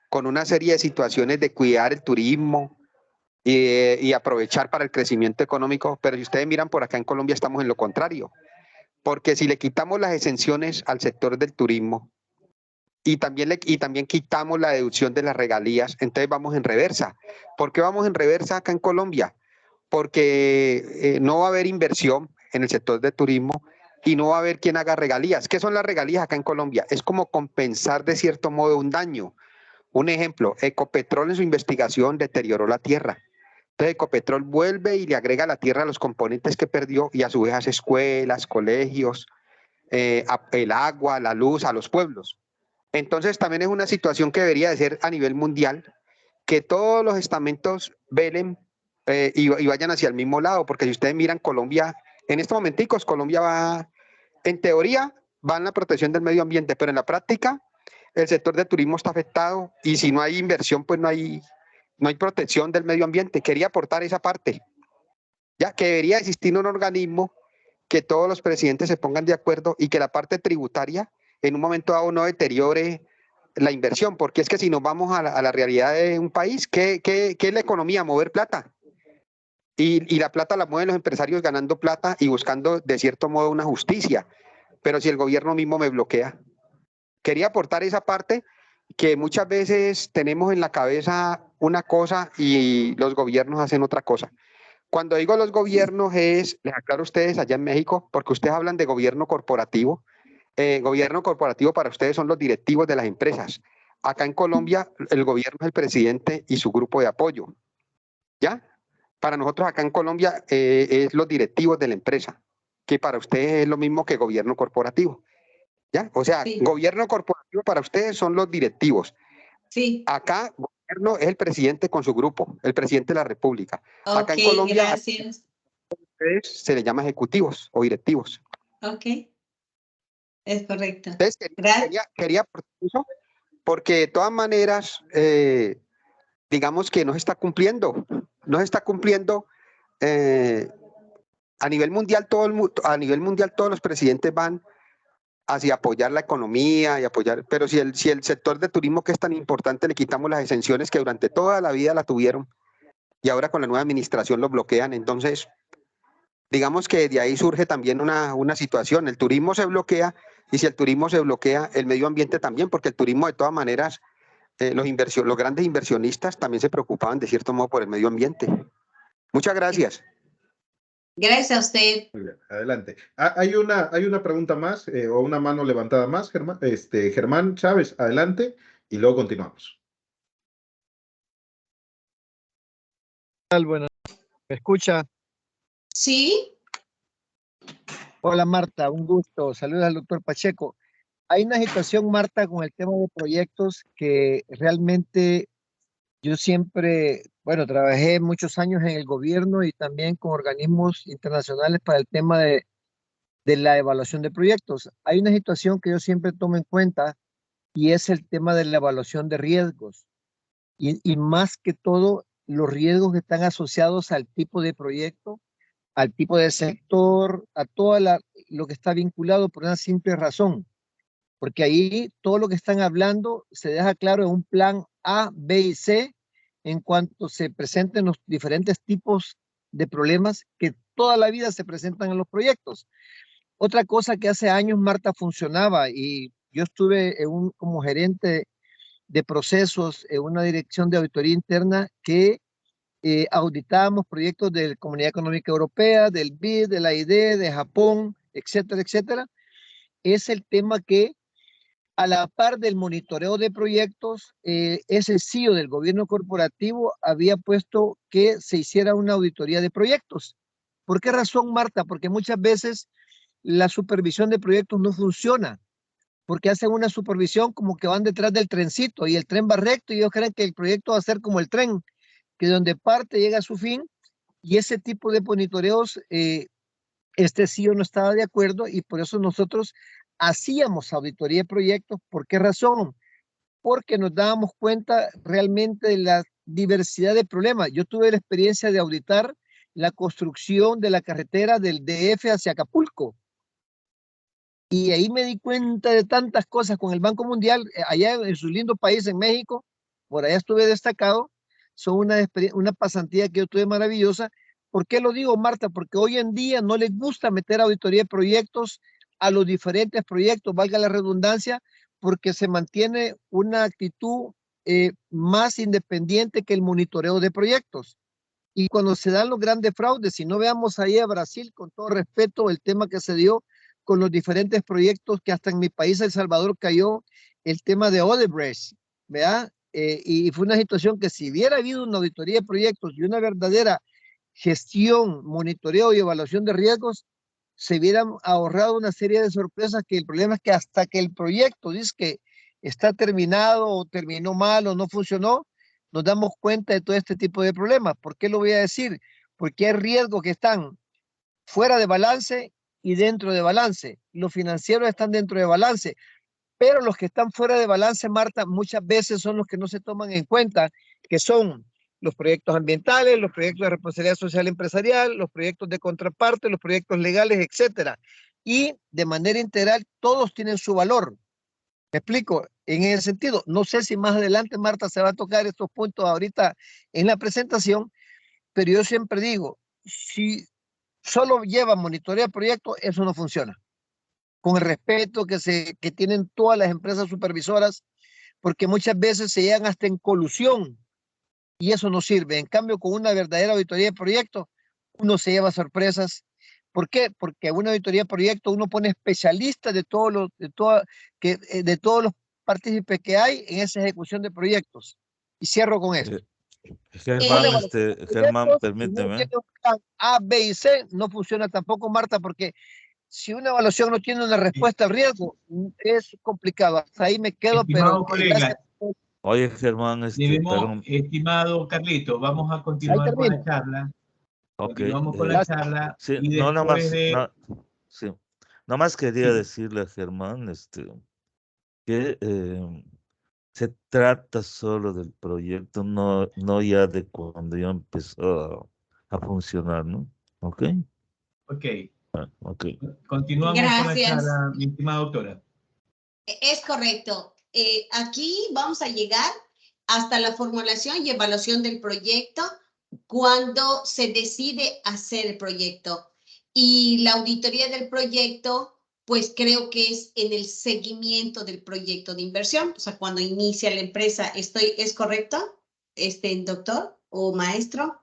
con una serie de situaciones de cuidar el turismo y aprovechar para el crecimiento económico, pero si ustedes miran por acá en Colombia estamos en lo contrario, porque si le quitamos las exenciones al sector del turismo y también quitamos la deducción de las regalías, entonces vamos en reversa. ¿Por qué vamos en reversa acá en Colombia? Porque no va a haber inversión en el sector de turismo y no va a haber quien haga regalías. ¿Qué son las regalías acá en Colombia? Es como compensar de cierto modo un daño. Un ejemplo, Ecopetrol en su investigación deterioró la tierra. Entonces Ecopetrol vuelve y le agrega a la tierra los componentes que perdió y a su vez hace escuelas, colegios, el agua, la luz a los pueblos. Entonces también es una situación que debería de ser a nivel mundial, que todos los estamentos velen y vayan hacia el mismo lado, porque si ustedes miran Colombia, en estos momenticos Colombia va, en teoría, va en la protección del medio ambiente, pero en la práctica el sector del turismo está afectado y si no hay inversión, pues no hay protección del medio ambiente. Quería aportar esa parte, ya que debería existir un organismo que todos los presidentes se pongan de acuerdo y que la parte tributaria en un momento dado no deteriore la inversión, porque es que si nos vamos a la realidad de un país, ¿qué es la economía? Mover plata. Y la plata la mueven los empresarios ganando plata y buscando de cierto modo una justicia. Pero si el gobierno mismo me bloquea. Quería aportar esa parte que muchas veces tenemos en la cabeza una cosa y los gobiernos hacen otra cosa. Cuando digo los gobiernos les aclaro a ustedes allá en México, porque ustedes hablan de gobierno corporativo, Gobierno corporativo para ustedes son los directivos de las empresas. Acá en Colombia, el gobierno es el presidente y su grupo de apoyo. ¿Ya? Para nosotros acá en Colombia es los directivos de la empresa, que para ustedes es lo mismo que gobierno corporativo. ¿Ya? O sea, Sí. Gobierno corporativo para ustedes son los directivos. Sí. Acá, gobierno es el presidente con su grupo, el presidente de la República. Ok, Acá en Colombia gracias. se les llama ejecutivos o directivos. Ok, es correcto. Entonces, Gracias. quería por eso, porque de todas maneras, digamos que no se está cumpliendo. No se está cumpliendo. A nivel mundial, a nivel mundial, todos los presidentes van hacia apoyar la economía y apoyar, pero si el sector de turismo, que es tan importante, le quitamos las exenciones que durante toda la vida la tuvieron y ahora con la nueva administración lo bloquean, entonces digamos que de ahí surge también una situación. El turismo se bloquea, y si el turismo se bloquea, el medio ambiente también, porque el turismo de todas maneras, los grandes inversionistas también se preocupaban de cierto modo por el medio ambiente. Muchas gracias. Gracias a usted. Muy bien, adelante. Hay una pregunta más o una mano levantada más, Germán. Germán Chávez, adelante, y luego continuamos. Bueno, ¿me escucha? Sí. Hola Marta, un gusto. Saludos al doctor Pacheco. Hay una situación, Marta, con el tema de proyectos que realmente yo siempre, bueno, trabajé muchos años en el gobierno y también con organismos internacionales para el tema de la evaluación de proyectos. Hay una situación que yo siempre tomo en cuenta y es el tema de la evaluación de riesgos. Y más que todo, los riesgos que están asociados al tipo de proyecto, al tipo de sector, a lo que está vinculado por una simple razón. Porque ahí todo lo que están hablando se deja claro en un plan A, B y C en cuanto se presenten los diferentes tipos de problemas que toda la vida se presentan en los proyectos. Otra cosa que hace años, Marta, funcionaba y yo estuve como gerente de procesos en una dirección de auditoría interna que auditábamos proyectos de la Comunidad Económica Europea, del BID, de la ID, de Japón, etcétera, etcétera. Es el tema que a la par del monitoreo de proyectos, ese CEO del gobierno corporativo había puesto que se hiciera una auditoría de proyectos. ¿Por qué razón, Marta? Porque muchas veces la supervisión de proyectos no funciona, porque hacen una supervisión como que van detrás del trencito y el tren va recto y ellos creen que el proyecto va a ser como el tren, que donde parte llega a su fin, y ese tipo de monitoreos, este CEO no estaba de acuerdo y por eso nosotros hacíamos auditoría de proyectos. ¿Por qué razón? Porque nos dábamos cuenta realmente de la diversidad de problemas. Yo tuve la experiencia de auditar la construcción de la carretera del DF hacia Acapulco. Y ahí me di cuenta de tantas cosas con el Banco Mundial, allá en su lindo país, en México, por allá estuve destacado, son una pasantía que yo tuve maravillosa. ¿Por qué lo digo, Marta? Porque hoy en día no les gusta meter auditoría de proyectos a los diferentes proyectos, valga la redundancia, porque se mantiene una actitud más independiente que el monitoreo de proyectos. Y cuando se dan los grandes fraudes, si no veamos ahí a Brasil, con todo respeto, el tema que se dio con los diferentes proyectos que hasta en mi país, El Salvador, cayó el tema de Odebrecht, ¿verdad? Y fue una situación que si hubiera habido una auditoría de proyectos y una verdadera gestión, monitoreo y evaluación de riesgos, se hubieran ahorrado una serie de sorpresas, que el problema es que hasta que el proyecto dice que está terminado o terminó mal o no funcionó, nos damos cuenta de todo este tipo de problemas. ¿Por qué lo voy a decir? Porque hay riesgos que están fuera de balance y dentro de balance. Los financieros están dentro de balance, pero los que están fuera de balance, Marta, muchas veces son los que no se toman en cuenta, que son los proyectos ambientales, los proyectos de responsabilidad social empresarial, los proyectos de contraparte, los proyectos legales, etcétera. Y de manera integral, todos tienen su valor. ¿Me explico? En ese sentido, no sé si más adelante, Marta, se va a tocar estos puntos ahorita en la presentación, pero yo siempre digo, si solo lleva monitorear proyectos, eso no funciona. Con el respeto que tienen todas las empresas supervisoras, porque muchas veces se llegan hasta en colusión y eso no sirve. En cambio, con una verdadera auditoría de proyectos, uno se lleva sorpresas, ¿Por qué? Porque en una auditoría de proyecto uno pone especialistas de todos los partícipes que hay en esa ejecución de proyectos. Y cierro con esto. Germán, Germán, Si no permíteme. tiene un plan A, B y C, no funciona tampoco, Marta, porque si una evaluación no tiene una respuesta al riesgo, es complicado. Hasta ahí me quedo, pero Estimado colega, Oye, Germán, perdón. estimado Carlitos, vamos a ahí continuar con termino. la charla. Ok, Continuamos con la charla sí, y no, nada después más, de... sí, nada más quería Sí. decirle a Germán, que se trata solo del proyecto, no ya de cuando ya empezó a funcionar, ¿no? ¿Ok? Ok, Ok. continuamos con la Gracias. charla, mi estimada doctora. Es correcto. Aquí vamos a llegar hasta la formulación y evaluación del proyecto cuando se decide hacer el proyecto. Y la auditoría del proyecto, pues creo que es en el seguimiento del proyecto de inversión, o sea, cuando inicia la empresa. ¿Es correcto, doctor o maestro?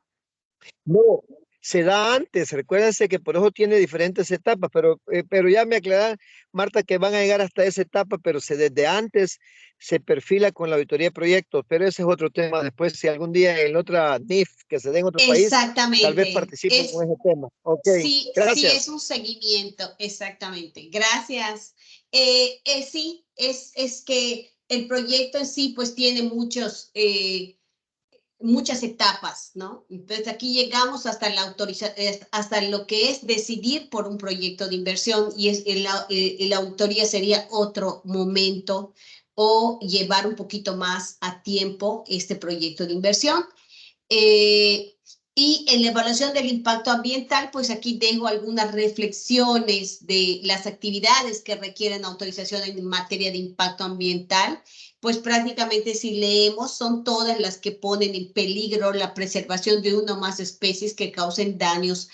No, se da antes. Recuérdense que por eso tiene diferentes etapas, pero ya me aclaran, Marta, que van a llegar hasta esa etapa, pero desde antes se perfila con la auditoría de proyectos, pero ese es otro tema. Después, si algún día en otra NIF que se dé en otro país, tal vez Exactamente. participen con ese tema. Ok, Sí, sí, gracias. es un seguimiento, exactamente. Gracias. Sí, es que el proyecto en sí, pues tiene muchas etapas, ¿no? Entonces aquí llegamos hasta hasta lo que es decidir por un proyecto de inversión y la autoría sería otro momento o llevar un poquito más a tiempo este proyecto de inversión. Y en la evaluación del impacto ambiental, pues aquí dejo algunas reflexiones de las actividades que requieren autorización en materia de impacto ambiental. Pues prácticamente si leemos son todas las que ponen en peligro la preservación de una o más especies que causen daños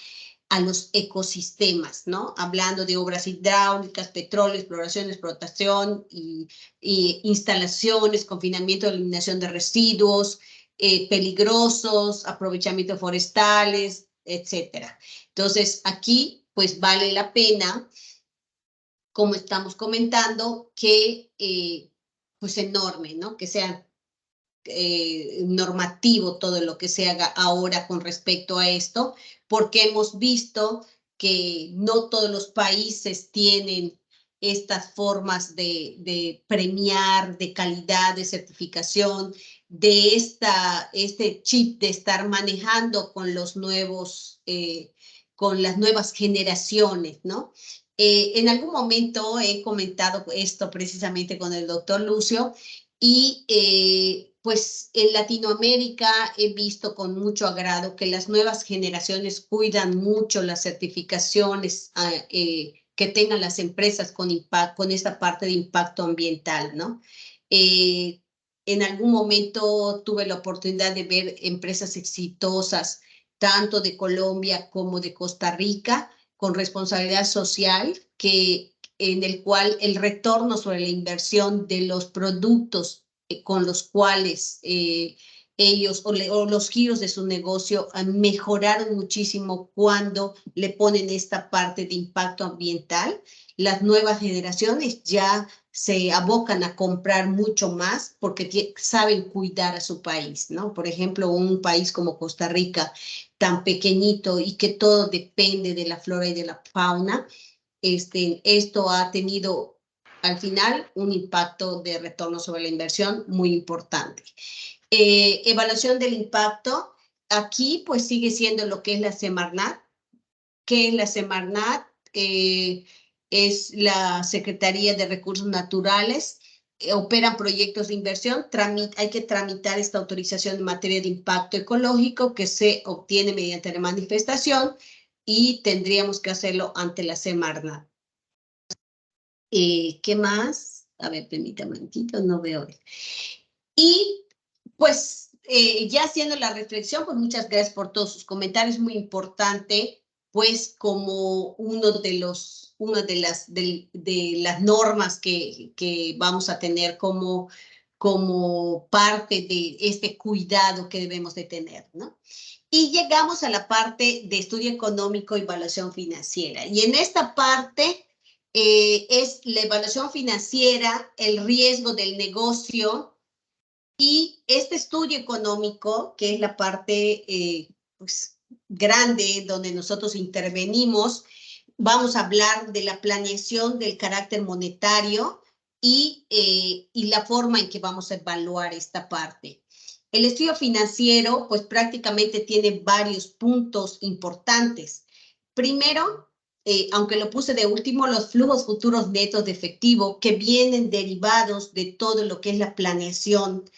a los ecosistemas, ¿no? Hablando de obras hidráulicas, petróleo, exploración, explotación y instalaciones, confinamiento, eliminación de residuos, peligrosos, aprovechamiento forestales, etcétera. Entonces, aquí, pues vale la pena, como estamos comentando, que pues enorme, ¿no? Que sea normativo todo lo que se haga ahora con respecto a esto, porque hemos visto que no todos los países tienen estas formas de premiar, de calidad, de certificación, de este chip de estar manejando con los nuevos, con las nuevas generaciones, ¿no? En algún momento he comentado esto precisamente con el doctor Lucio y pues en Latinoamérica he visto con mucho agrado que las nuevas generaciones cuidan mucho las certificaciones que tengan las empresas con esta parte de impacto ambiental, ¿no? En algún momento tuve la oportunidad de ver empresas exitosas, tanto de Colombia como de Costa Rica, con responsabilidad social, en el cual el retorno sobre la inversión de los productos con los cuales ellos o los giros de su negocio mejoraron muchísimo cuando le ponen esta parte de impacto ambiental. Las nuevas generaciones ya se abocan a comprar mucho más porque saben cuidar a su país, ¿no? Por ejemplo, un país como Costa Rica, tan pequeñito y que todo depende de la flora y de la fauna, esto ha tenido al final un impacto de retorno sobre la inversión muy importante. Evaluación del impacto, aquí pues sigue siendo lo que es la Semarnat. ¿Qué es la Semarnat? Es la Secretaría de Recursos Naturales, operan proyectos de inversión, hay que tramitar esta autorización en materia de impacto ecológico que se obtiene mediante la manifestación y tendríamos que hacerlo ante la Semarnat. ¿Qué más? A ver, permítame un momentito, no veo. Y pues ya haciendo la reflexión, pues muchas gracias por todos sus comentarios, muy importante, pues como una de las normas que vamos a tener como parte de este cuidado que debemos de tener, ¿no? Y llegamos a la parte de estudio económico y evaluación financiera. Y en esta parte es la evaluación financiera, el riesgo del negocio y este estudio económico, que es la parte pues, grande donde nosotros intervenimos. Vamos a hablar de la planeación del carácter monetario y la forma en que vamos a evaluar esta parte. El estudio financiero, pues prácticamente tiene varios puntos importantes. Primero, aunque lo puse de último, los flujos futuros netos de efectivo que vienen derivados de todo lo que es la planeación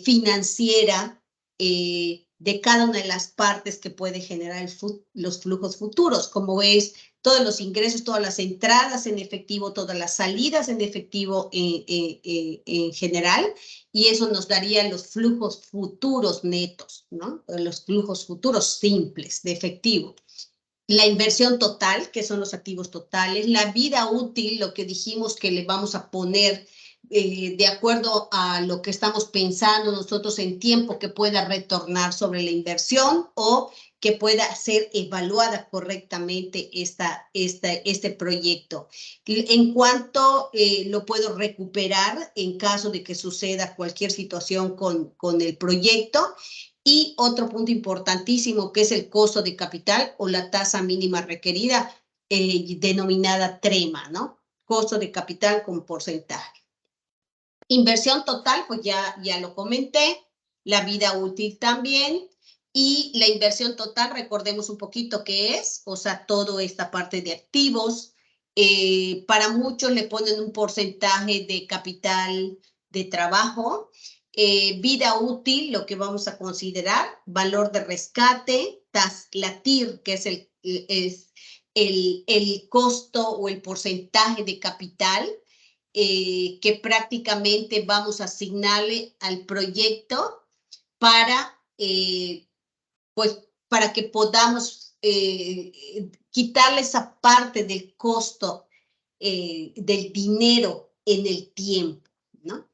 financiera de cada una de las partes que puede generar los flujos futuros, como es todos los ingresos, todas las entradas en efectivo, todas las salidas en efectivo en general, y eso nos daría los flujos futuros netos, ¿no? Los flujos futuros simples de efectivo. La inversión total, que son los activos totales, la vida útil, lo que dijimos que le vamos a poner de acuerdo a lo que estamos pensando nosotros en tiempo que pueda retornar sobre la inversión o que pueda ser evaluada correctamente este proyecto. En cuanto lo puedo recuperar en caso de que suceda cualquier situación con el proyecto. Y otro punto importantísimo que es el costo de capital o la tasa mínima requerida denominada TREMA, ¿no? Costo de capital con porcentaje. Inversión total, pues ya lo comenté, la vida útil también, y la inversión total, recordemos un poquito qué es, o sea, toda esta parte de activos. Para muchos le ponen un porcentaje de capital de trabajo, vida útil, lo que vamos a considerar, valor de rescate, la TIR, que es el costo o el porcentaje de capital, que prácticamente vamos a asignarle al proyecto para, pues, para que podamos quitarle esa parte del costo del dinero en el tiempo, ¿no?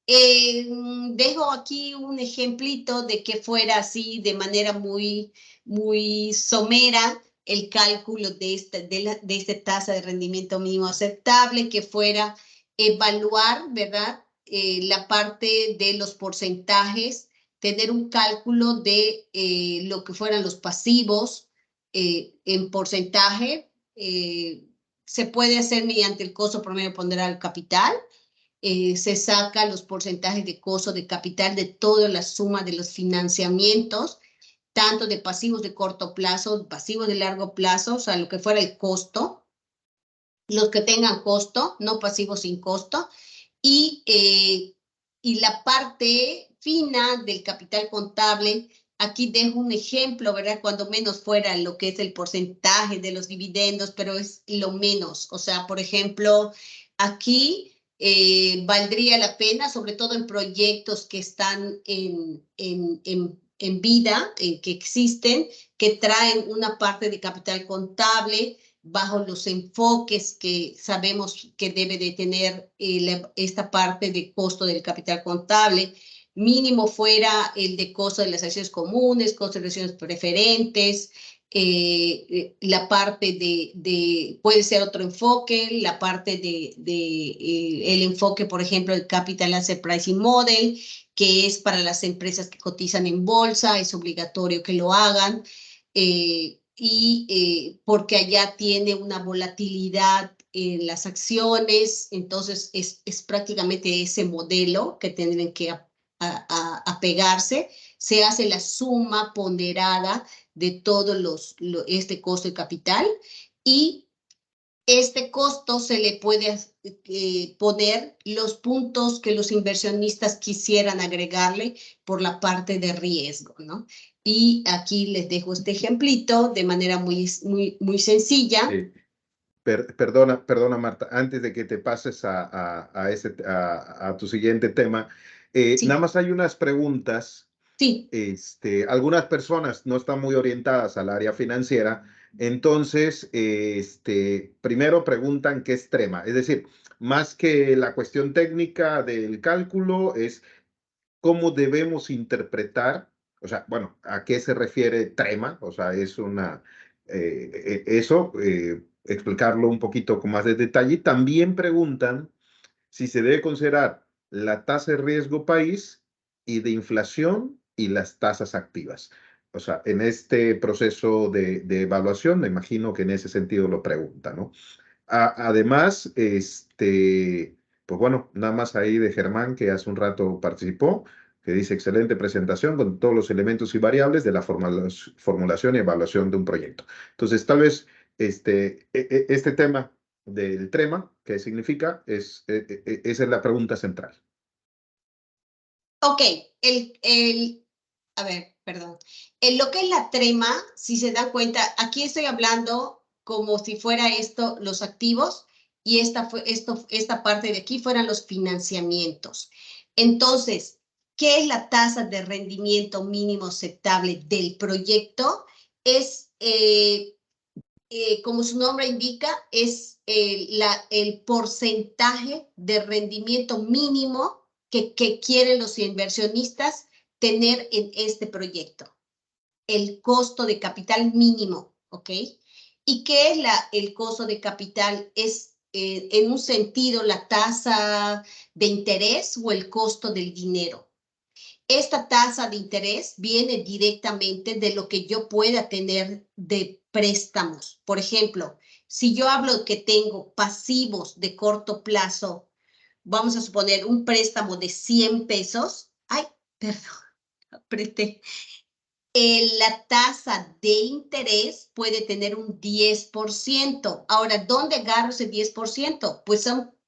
Dejo aquí un ejemplito de que fuera así de manera muy somera el cálculo de esta tasa de rendimiento mínimo aceptable, que fuera evaluar, ¿verdad? La parte de los porcentajes, tener un cálculo de lo que fueran los pasivos en porcentaje. Se puede hacer mediante el costo promedio ponderado del capital. Se saca los porcentajes de costo de capital de toda la suma de los financiamientos, tanto de pasivos de corto plazo, pasivos de largo plazo, o sea, lo que fuera el costo, los que tengan costo, no pasivos sin costo, y la parte fina del capital contable. Aquí dejo un ejemplo, ¿verdad? Cuando menos fuera lo que es el porcentaje de los dividendos, pero es lo menos. O sea, por ejemplo, aquí valdría la pena, sobre todo en proyectos que están en vida, que existen, que traen una parte de capital contable bajo los enfoques que sabemos que debe de tener esta parte de costo del capital contable. Mínimo fuera el de costo de las acciones comunes, costo de acciones preferentes, la parte puede ser otro enfoque, la parte el enfoque, por ejemplo, el Capital Asset Pricing Model, que es para las empresas que cotizan en bolsa, es obligatorio que lo hagan, porque allá tiene una volatilidad en las acciones, entonces es prácticamente ese modelo que tendrían que apegarse. Se hace la suma ponderada de todo este costo de capital, y este costo se le puede poner los puntos que los inversionistas quisieran agregarle por la parte de riesgo, ¿no? Y aquí les dejo este ejemplito de manera muy sencilla. Sí. Perdona, Marta, antes de que te pases a tu siguiente tema, Sí. nada más hay unas preguntas. Sí. Algunas personas no están muy orientadas al área financiera, entonces, primero preguntan qué es TREMA, es decir, más que la cuestión técnica del cálculo, es cómo debemos interpretar O sea, bueno, ¿a qué se refiere TREMA? O sea, es una, explicarlo un poquito con más de detalle. También preguntan si se debe considerar la tasa de riesgo país y de inflación y las tasas activas. O sea, en este proceso de evaluación, me imagino que en ese sentido lo pregunta, ¿no? Además, pues bueno, nada más ahí de Germán, que hace un rato participó, que dice excelente presentación con todos los elementos y variables de la formulación y evaluación de un proyecto. Entonces, tal vez este tema del TREMA, ¿qué significa? Esa es la pregunta central. Ok, a ver, perdón. En lo que es la TREMA, si se dan cuenta, aquí estoy hablando como si fuera esto los activos y esta parte de aquí fueran los financiamientos. Entonces, ¿qué es la tasa de rendimiento mínimo aceptable del proyecto? Es, como su nombre indica, es el porcentaje de rendimiento mínimo que quieren los inversionistas tener en este proyecto. El costo de capital mínimo, ¿ok? ¿Y qué es el costo de capital? Es, en un sentido, la tasa de interés o el costo del dinero. Esta tasa de interés viene directamente de lo que yo pueda tener de préstamos. Por ejemplo, si yo hablo que tengo pasivos de corto plazo, vamos a suponer un préstamo de 100 pesos. Ay, perdón, apreté. La tasa de interés puede tener un 10%. Ahora, ¿dónde agarro ese 10%? Pues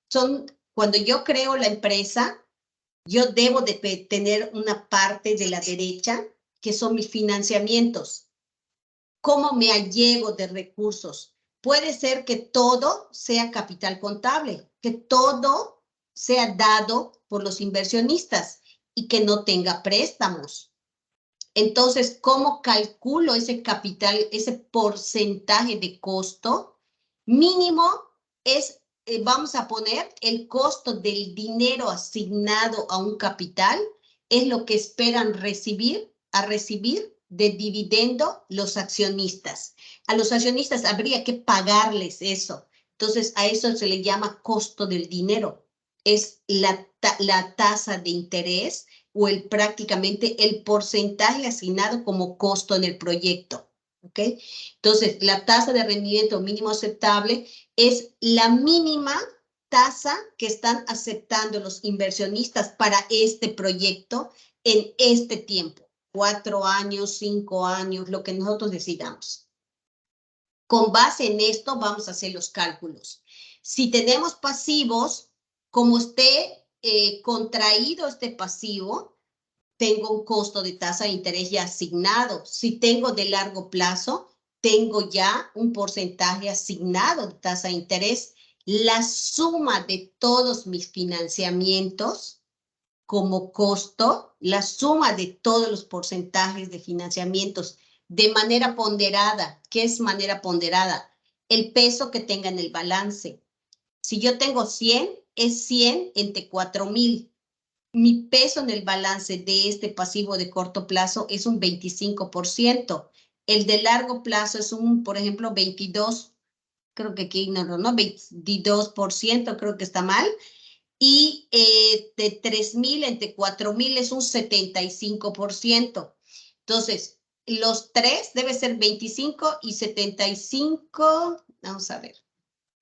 son cuando yo creo la empresa, yo debo de tener una parte de la derecha que son mis financiamientos. ¿Cómo me allego de recursos? Puede ser que todo sea capital contable, que todo sea dado por los inversionistas y que no tenga préstamos. Entonces, ¿cómo calculo ese capital, ese porcentaje de costo? Mínimo es, vamos a poner el costo del dinero asignado a un capital, es lo que esperan recibir de dividendo los accionistas. A los accionistas habría que pagarles eso. Entonces, a eso se le llama costo del dinero. Es la tasa de interés o prácticamente el porcentaje asignado como costo en el proyecto. ¿Ok? Entonces, la tasa de rendimiento mínimo aceptable es la mínima tasa que están aceptando los inversionistas para este proyecto en este tiempo, 4 años, 5 años, lo que nosotros decidamos. Con base en esto vamos a hacer los cálculos. Si tenemos pasivos, como esté contraído este pasivo, tengo un costo de tasa de interés ya asignado. Si tengo de largo plazo, tengo ya un porcentaje asignado de tasa de interés. La suma de todos mis financiamientos como costo, la suma de todos los porcentajes de financiamientos de manera ponderada. ¿Qué es manera ponderada? El peso que tenga en el balance. Si yo tengo 100, es 100 entre 4,000. Mi peso en el balance de este pasivo de corto plazo es un 25%. El de largo plazo es por ejemplo, 22, creo que aquí no, 22%, creo que está mal. Y de 3,000 entre 4,000 es un 75%. Entonces, los tres debe ser 25 y 75. Vamos a ver.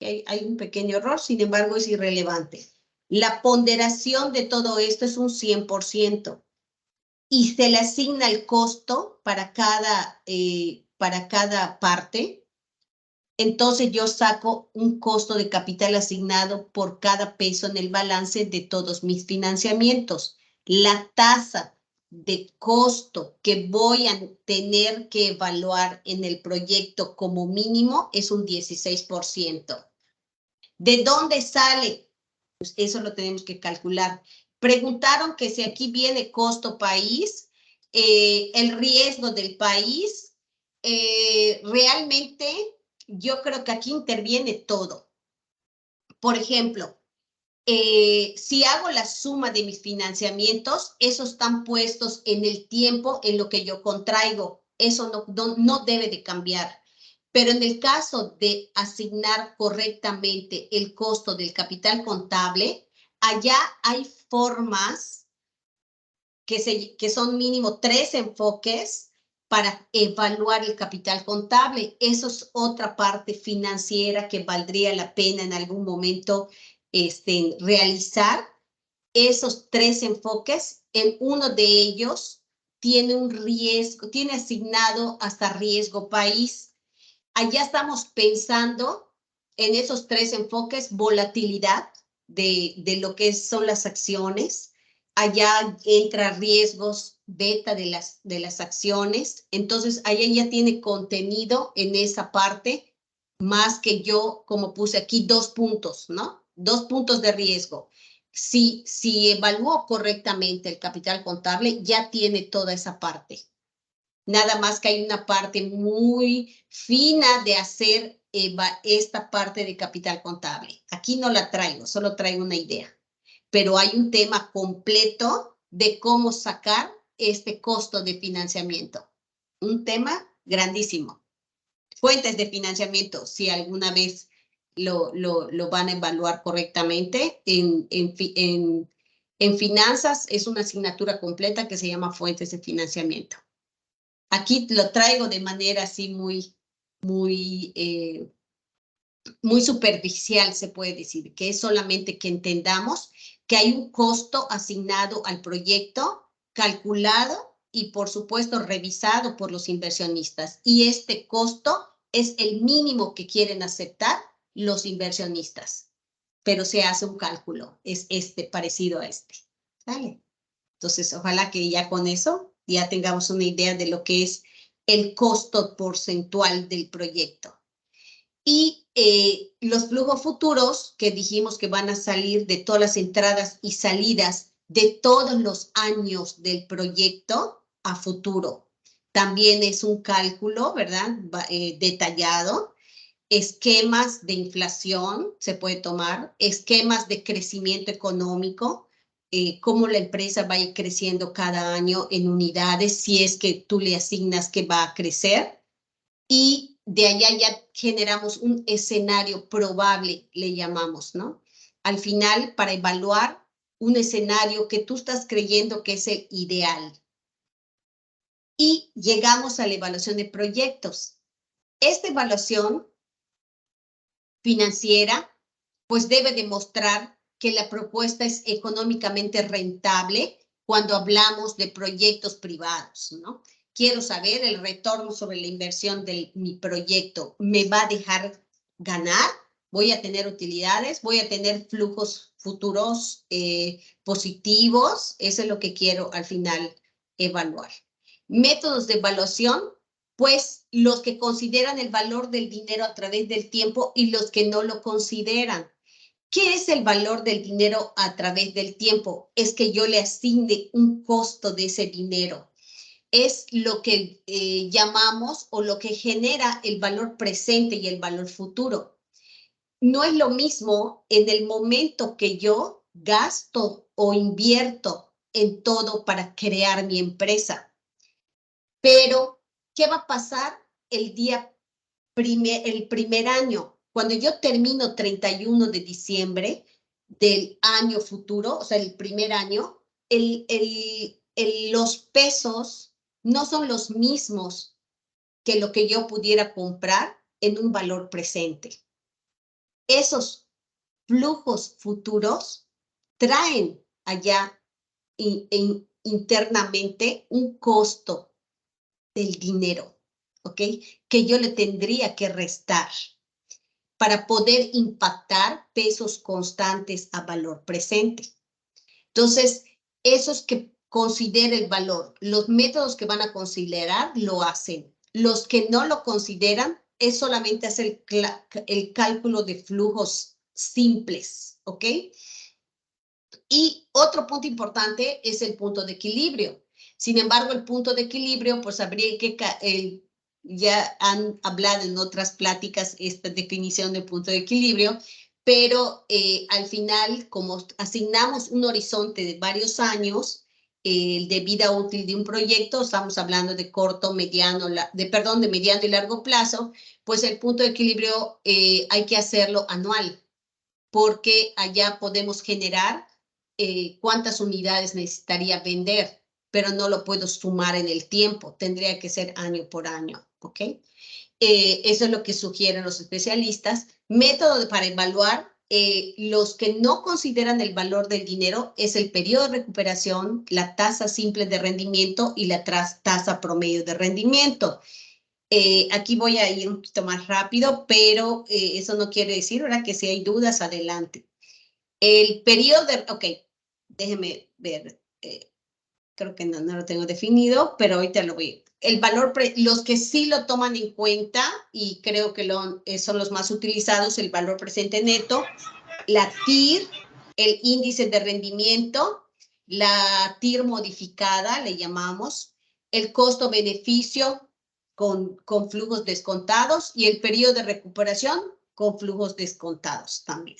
Hay un pequeño error, sin embargo, es irrelevante. La ponderación de todo esto es un 100% y se le asigna el costo para cada parte. Entonces yo saco un costo de capital asignado por cada peso en el balance de todos mis financiamientos. La tasa de costo que voy a tener que evaluar en el proyecto como mínimo es un 16%. ¿De dónde sale? Pues eso lo tenemos que calcular. Preguntaron que si aquí viene costo país, el riesgo del país, realmente yo creo que aquí interviene todo. Por ejemplo, si hago la suma de mis financiamientos, esos están puestos en el tiempo en lo que yo contraigo. Eso no debe de cambiar. Pero en el caso de asignar correctamente el costo del capital contable, allá hay formas que son mínimo 3 enfoques para evaluar el capital contable. Eso es otra parte financiera que valdría la pena en algún momento realizar. Esos 3 enfoques, en uno de ellos tiene un riesgo, tiene asignado hasta riesgo país. Allá estamos pensando en esos 3 enfoques: volatilidad de lo que son las acciones. Allá entra riesgos beta de las acciones. Entonces, allá ya tiene contenido en esa parte, más que yo, como puse aquí, 2 puntos, ¿no? 2 puntos de riesgo. Si evalúo correctamente el capital contable, ya tiene toda esa parte. Nada más que hay una parte muy fina de hacer esta parte de capital contable. Aquí no la traigo, solo traigo una idea. Pero hay un tema completo de cómo sacar este costo de financiamiento. Un tema grandísimo. Fuentes de financiamiento, si alguna vez lo van a evaluar correctamente. En finanzas es una asignatura completa que se llama fuentes de financiamiento. Aquí lo traigo de manera así muy superficial, se puede decir, que es solamente que entendamos que hay un costo asignado al proyecto, calculado y, por supuesto, revisado por los inversionistas. Y este costo es el mínimo que quieren aceptar los inversionistas. Pero se hace un cálculo, es parecido a este. ¿Vale? Entonces, ojalá que ya con eso ya tengamos una idea de lo que es el costo porcentual del proyecto. Y los flujos futuros que dijimos que van a salir de todas las entradas y salidas de todos los años del proyecto a futuro. También es un cálculo, ¿verdad? Detallado. Esquemas de inflación se puede tomar, esquemas de crecimiento económico, cómo la empresa va a ir creciendo cada año en unidades, si es que tú le asignas que va a crecer. Y de allá ya generamos un escenario probable, le llamamos, ¿no? Al final, para evaluar un escenario que tú estás creyendo que es el ideal. Y llegamos a la evaluación de proyectos. Esta evaluación financiera, pues debe demostrar que la propuesta es económicamente rentable cuando hablamos de proyectos privados, ¿no? Quiero saber el retorno sobre la inversión de mi proyecto. ¿Me va a dejar ganar? ¿Voy a tener utilidades? ¿Voy a tener flujos futuros positivos? Eso es lo que quiero al final evaluar. Métodos de evaluación, pues los que consideran el valor del dinero a través del tiempo y los que no lo consideran. ¿Qué es el valor del dinero a través del tiempo? Es que yo le asigne un costo de ese dinero. Es lo que llamamos o lo que genera el valor presente y el valor futuro. No es lo mismo en el momento que yo gasto o invierto en todo para crear mi empresa. Pero, ¿qué va a pasar el primer año? Cuando yo termino 31 de diciembre del año futuro, o sea, el primer año, los pesos no son los mismos que lo que yo pudiera comprar en un valor presente. Esos flujos futuros traen allá internamente un costo del dinero, ¿ok? Que yo le tendría que restar para poder impactar pesos constantes a valor presente. Entonces, esos que consideren el valor, los métodos que van a considerar lo hacen. Los que no lo consideran es solamente hacer el cálculo de flujos simples, ¿ok? Y otro punto importante es el punto de equilibrio. Sin embargo, el punto de equilibrio, pues habría que, ya han hablado en otras pláticas esta definición de punto de equilibrio, pero al final, como asignamos un horizonte de varios años, de vida útil de un proyecto, estamos hablando de corto, mediano, de mediano y largo plazo, pues el punto de equilibrio hay que hacerlo anual, porque allá podemos generar cuántas unidades necesitaría vender, pero no lo puedo sumar en el tiempo, tendría que ser año por año, ¿ok? Eso es lo que sugieren los especialistas. Método para evaluar, los que no consideran el valor del dinero es el periodo de recuperación, la tasa simple de rendimiento y la tasa promedio de rendimiento. Aquí voy a ir un poquito más rápido, pero eso no quiere decir, ¿verdad?, que si hay dudas, adelante. El periodo de, ok, déjeme ver, creo que no lo tengo definido, pero ahorita lo voy. El valor, los que sí lo toman en cuenta, y creo que son los más utilizados, el valor presente neto, la TIR, el índice de rendimiento, la TIR modificada, le llamamos, el costo-beneficio con flujos descontados y el periodo de recuperación con flujos descontados también.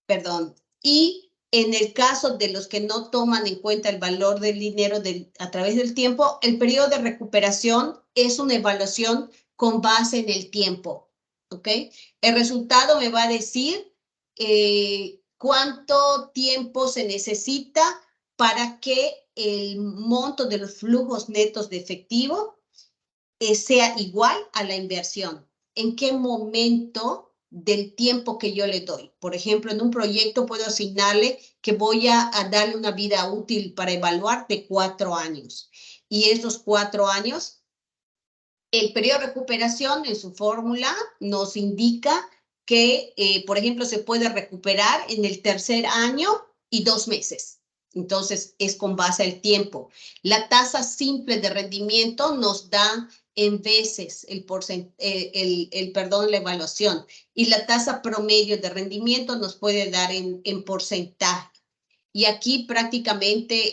Perdón. Y en el caso de los que no toman en cuenta el valor del dinero a través del tiempo, el periodo de recuperación es una evaluación con base en el tiempo, ¿ok? El resultado me va a decir cuánto tiempo se necesita para que el monto de los flujos netos de efectivo sea igual a la inversión. ¿En qué momento del tiempo que yo le doy? Por ejemplo, en un proyecto puedo asignarle que voy a darle una vida útil para evaluar de 4 años. Y esos 4 años, el periodo de recuperación en su fórmula nos indica que, por ejemplo, se puede recuperar en el tercer año y 2 meses. Entonces, es con base al tiempo. La tasa simple de rendimiento nos da en veces la evaluación, y la tasa promedio de rendimiento nos puede dar en porcentaje. Y aquí prácticamente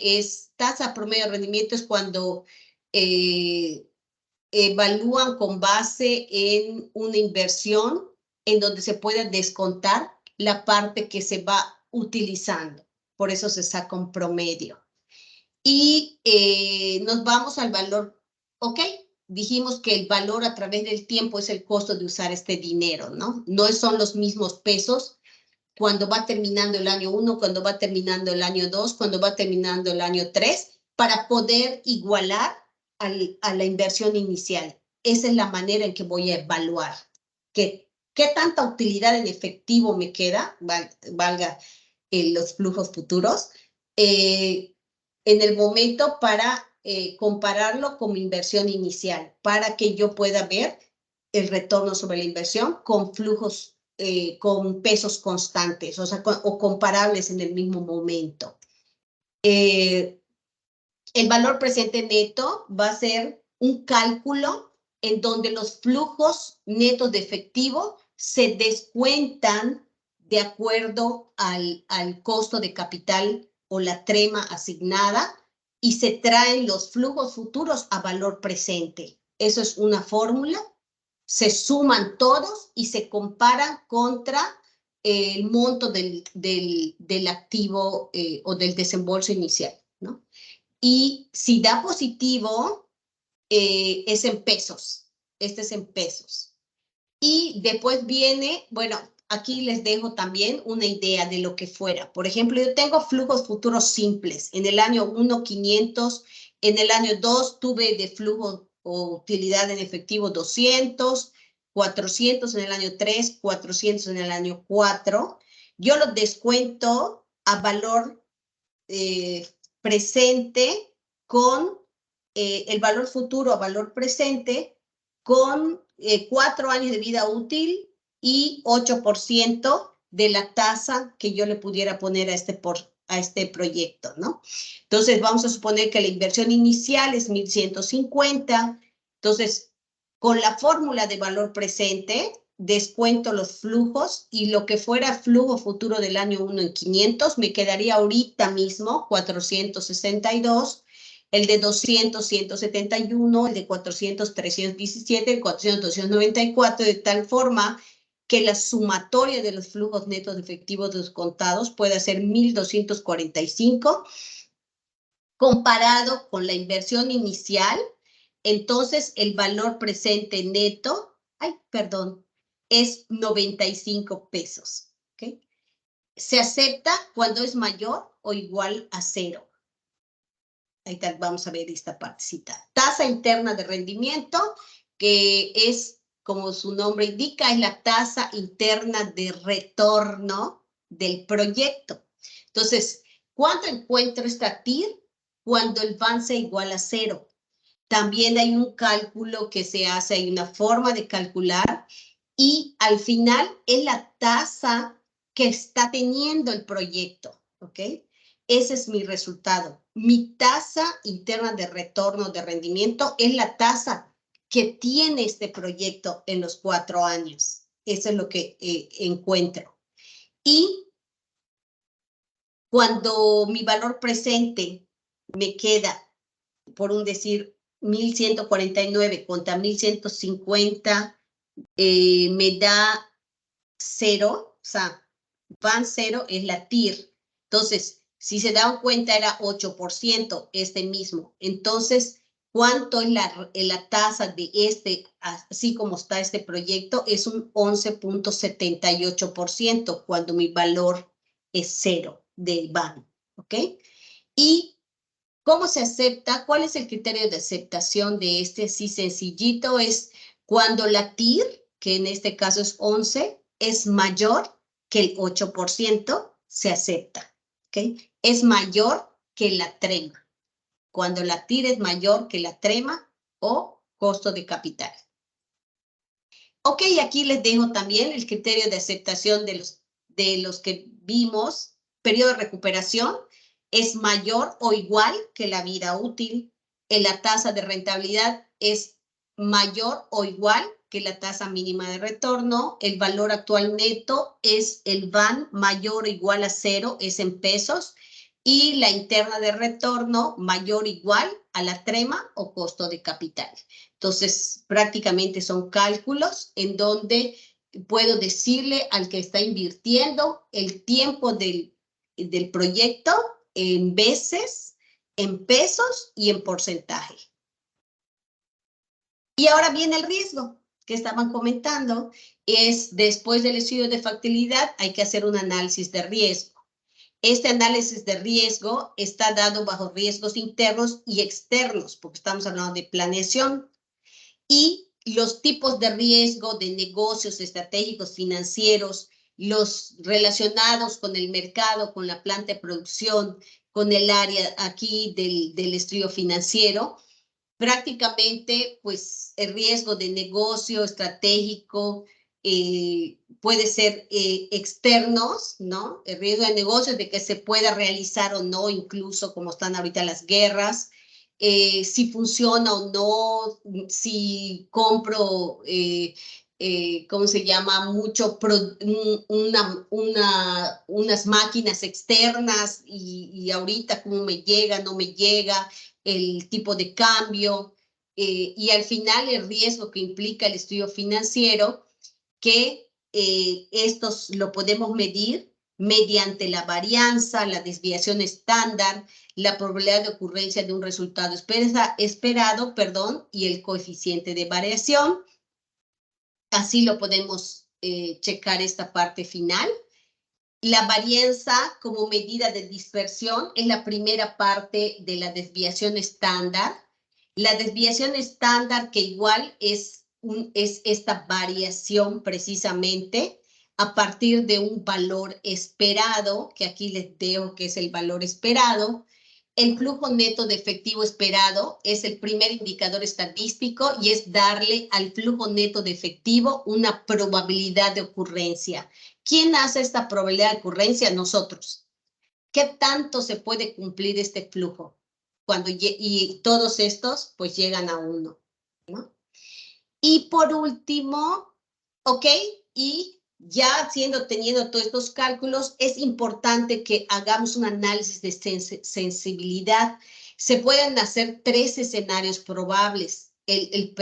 tasa promedio de rendimiento es cuando evalúan con base en una inversión en donde se puede descontar la parte que se va utilizando. Por eso se saca un promedio. Y nos vamos al valor, ¿ok? Dijimos que el valor a través del tiempo es el costo de usar este dinero, ¿no? No son los mismos pesos cuando va terminando el año 1, cuando va terminando el año 2, cuando va terminando el año 3, para poder igualar a la inversión inicial. Esa es la manera en que voy a evaluar qué tanta utilidad en efectivo me queda, valga los flujos futuros, en el momento para compararlo con mi inversión inicial, para que yo pueda ver el retorno sobre la inversión con flujos, con pesos constantes, o sea, o comparables en el mismo momento. El valor presente neto va a ser un cálculo en donde los flujos netos de efectivo se descuentan de acuerdo al costo de capital o la trema asignada, y se traen los flujos futuros a valor presente. Eso es una fórmula. Se suman todos y se comparan contra el monto del activo o del desembolso inicial, ¿no? Y si da positivo, es en pesos. Este es en pesos. Y después viene, bueno, aquí les dejo también una idea de lo que fuera. Por ejemplo, yo tengo flujos futuros simples. En el año 1, 500. En el año 2 tuve de flujo o utilidad en efectivo 200, 400 en el año 3, 400 en el año 4. Yo lo descuento a valor presente con el valor futuro a valor presente con 4 años de vida útil y 8% de la tasa que yo le pudiera poner a este proyecto, ¿no? Entonces, vamos a suponer que la inversión inicial es 1,150. Entonces, con la fórmula de valor presente, descuento los flujos, y lo que fuera flujo futuro del año 1 en 500, me quedaría ahorita mismo 462, el de 200, 171, el de 400, 317, el 400, 294, de tal forma que la sumatoria de los flujos netos de efectivos descontados pueda ser 1.245, comparado con la inversión inicial. Entonces, el valor presente neto, es 95 pesos. ¿Okay? Se acepta cuando es mayor o igual a 0. Ahí vamos a ver esta partecita. Tasa interna de rendimiento, que es, como su nombre indica, es la tasa interna de retorno del proyecto. Entonces, ¿cuándo encuentro esta TIR? Cuando el VAN sea igual a 0. También hay un cálculo que se hace, hay una forma de calcular, y al final es la tasa que está teniendo el proyecto, ¿ok? Ese es mi resultado. Mi tasa interna de retorno de rendimiento es la tasa que tiene este proyecto en los 4 años. Eso es lo que encuentro. Y cuando mi valor presente me queda, por un decir, 1.149 contra 1.150, me da 0, o sea, van 0 es la TIR. Entonces, si se dan cuenta, era 8% este mismo. Entonces, ¿cuánto es la tasa de este, así como está este proyecto? Es un 11.78% cuando mi valor es 0 del VAN, ¿ok? Y ¿cómo se acepta? ¿Cuál es el criterio de aceptación de este? Así sencillito, es cuando la TIR, que en este caso es 11, es mayor que el 8%, se acepta. ¿Okay? Es mayor que la trema. Cuando la TIR es mayor que la trema o costo de capital. Ok, aquí les dejo también el criterio de aceptación de los que vimos. Periodo de recuperación es mayor o igual que la vida útil. La tasa de rentabilidad es mayor o igual que la tasa mínima de retorno. El valor actual neto es el VAN mayor o igual a 0, es en pesos. Y la interna de retorno mayor o igual a la trema o costo de capital. Entonces, prácticamente son cálculos en donde puedo decirle al que está invirtiendo el tiempo del proyecto en veces, en pesos y en porcentaje. Y ahora viene el riesgo que estaban comentando. Es después del estudio de factibilidad hay que hacer un análisis de riesgo. Este análisis de riesgo está dado bajo riesgos internos y externos, porque estamos hablando de planeación. Y los tipos de riesgo de negocios estratégicos financieros, los relacionados con el mercado, con la planta de producción, con el área aquí del estudio financiero, prácticamente pues el riesgo de negocio estratégico puede ser externos, ¿no? El riesgo de negocio de que se pueda realizar o no, incluso como están ahorita las guerras, si funciona o no, si compro, ¿cómo se llama? Unas máquinas externas y ahorita cómo me llega, no me llega, el tipo de cambio y al final el riesgo que implica el estudio financiero, que estos lo podemos medir mediante la varianza, la desviación estándar, la probabilidad de ocurrencia de un resultado esperado, y el coeficiente de variación. Así lo podemos checar esta parte final. La varianza como medida de dispersión es la primera parte de la desviación estándar. La desviación estándar que igual es esta variación precisamente a partir de un valor esperado, que aquí les dejo que es el valor esperado. El flujo neto de efectivo esperado es el primer indicador estadístico y es darle al flujo neto de efectivo una probabilidad de ocurrencia. ¿Quién hace esta probabilidad de ocurrencia? Nosotros. ¿Qué tanto se puede cumplir este flujo? Y todos estos pues llegan a 1, ¿no? Y por último, ok, y ya teniendo todos estos cálculos, es importante que hagamos un análisis de sensibilidad. Se pueden hacer 3 escenarios probables, el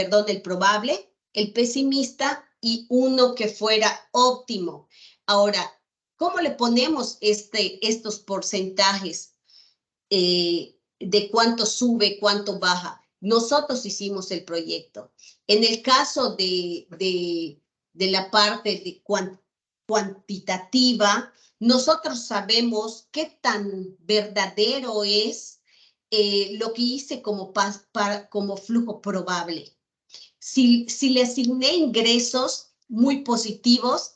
probable, el pesimista y uno que fuera óptimo. Ahora, ¿cómo le ponemos estos porcentajes de cuánto sube, cuánto baja? Nosotros hicimos el proyecto. En el caso de la parte de cuantitativa, nosotros sabemos qué tan verdadero es lo que hice como flujo probable. Si le asigné ingresos muy positivos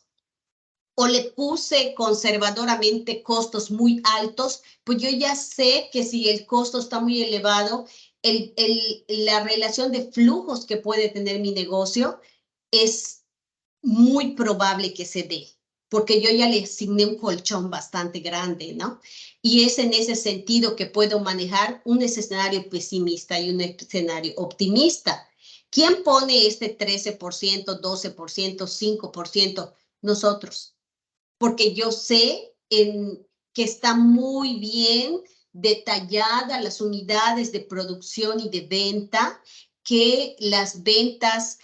o le puse conservadoramente costos muy altos, pues yo ya sé que si el costo está muy elevado, la relación de flujos que puede tener mi negocio es muy probable que se dé, porque yo ya le asigné un colchón bastante grande, ¿no? Y es en ese sentido que puedo manejar un escenario pesimista y un escenario optimista. ¿Quién pone este 13%, 12%, 5%? Nosotros, porque yo sé que está muy bien detallada las unidades de producción y de venta, que las ventas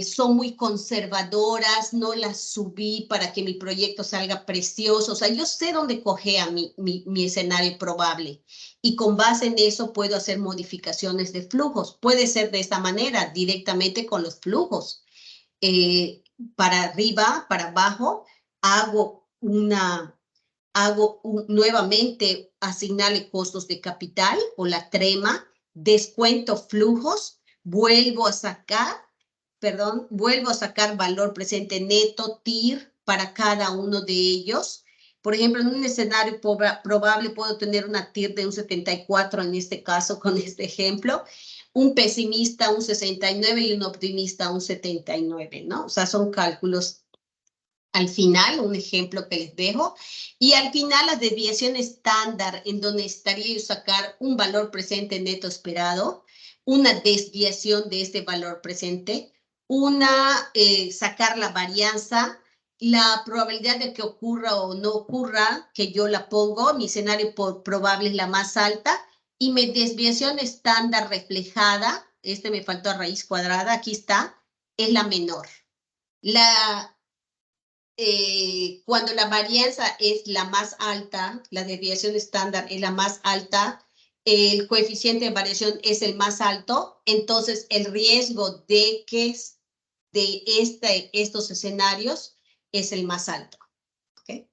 son muy conservadoras, no las subí para que mi proyecto salga precioso. O sea, yo sé dónde cojea mi escenario probable y con base en eso puedo hacer modificaciones de flujos. Puede ser de esta manera, directamente con los flujos. Para arriba, para abajo, nuevamente asignarle costos de capital o la trema, descuento flujos, vuelvo a sacar valor presente neto, TIR, para cada uno de ellos. Por ejemplo, en un escenario probable puedo tener una TIR de un 74 en este caso, con este ejemplo, un pesimista un 69 y un optimista un 79, ¿no? O sea, son cálculos. Al final, un ejemplo que les dejo, y al final la desviación estándar, en donde estaría yo sacar un valor presente neto esperado, una desviación de este valor presente, sacar la varianza, la probabilidad de que ocurra o no ocurra, que yo la pongo, mi escenario probable es la más alta, y mi desviación estándar reflejada, me faltó a raíz cuadrada, aquí está, es la menor. Cuando la varianza es la más alta, la desviación estándar es la más alta, el coeficiente de variación es el más alto, entonces el riesgo de estos escenarios es el más alto. ¿Okay?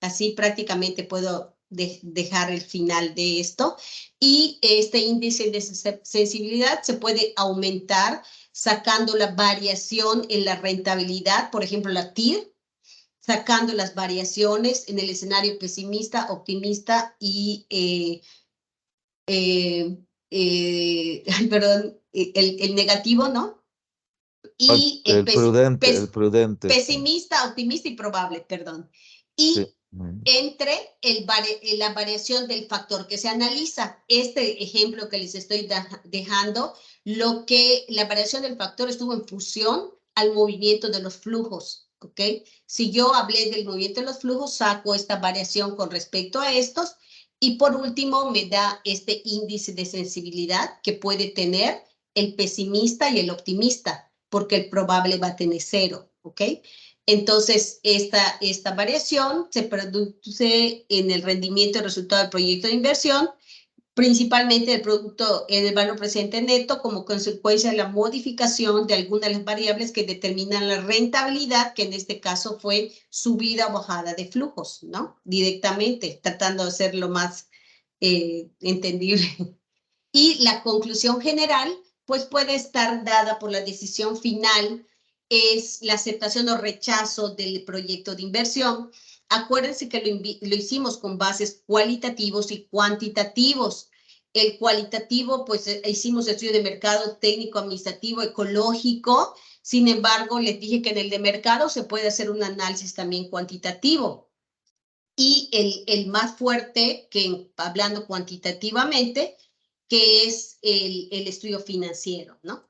Así prácticamente puedo dejar el final de esto. Y este índice de sensibilidad se puede aumentar sacando la variación en la rentabilidad, por ejemplo, la TIR, sacando las variaciones en el escenario pesimista, optimista y, el negativo, ¿no? Y el prudente. pesimista, optimista y probable, perdón. Y Sí. entre la variación del factor que se analiza. Este ejemplo que les estoy dejando, la variación del factor estuvo en función al movimiento de los flujos. ¿Ok? Si yo hablé del movimiento de los flujos, saco esta variación con respecto a estos y por último me da este índice de sensibilidad que puede tener el pesimista y el optimista, porque el probable va a tener 0, ¿ok? Entonces, esta variación se produce en el rendimiento y resultado del proyecto de inversión, principalmente el producto en el valor presente neto como consecuencia de la modificación de algunas de las variables que determinan la rentabilidad, que en este caso fue subida o bajada de flujos, ¿no? Directamente, tratando de hacerlo más entendible. Y la conclusión general, pues puede estar dada por la decisión final, es la aceptación o rechazo del proyecto de inversión. Acuérdense que lo hicimos con bases cualitativos y cuantitativos. El cualitativo, pues hicimos estudio de mercado técnico, administrativo, ecológico. Sin embargo, les dije que en el de mercado se puede hacer un análisis también cuantitativo. Y el más fuerte, que hablando cuantitativamente, que es el estudio financiero, ¿no?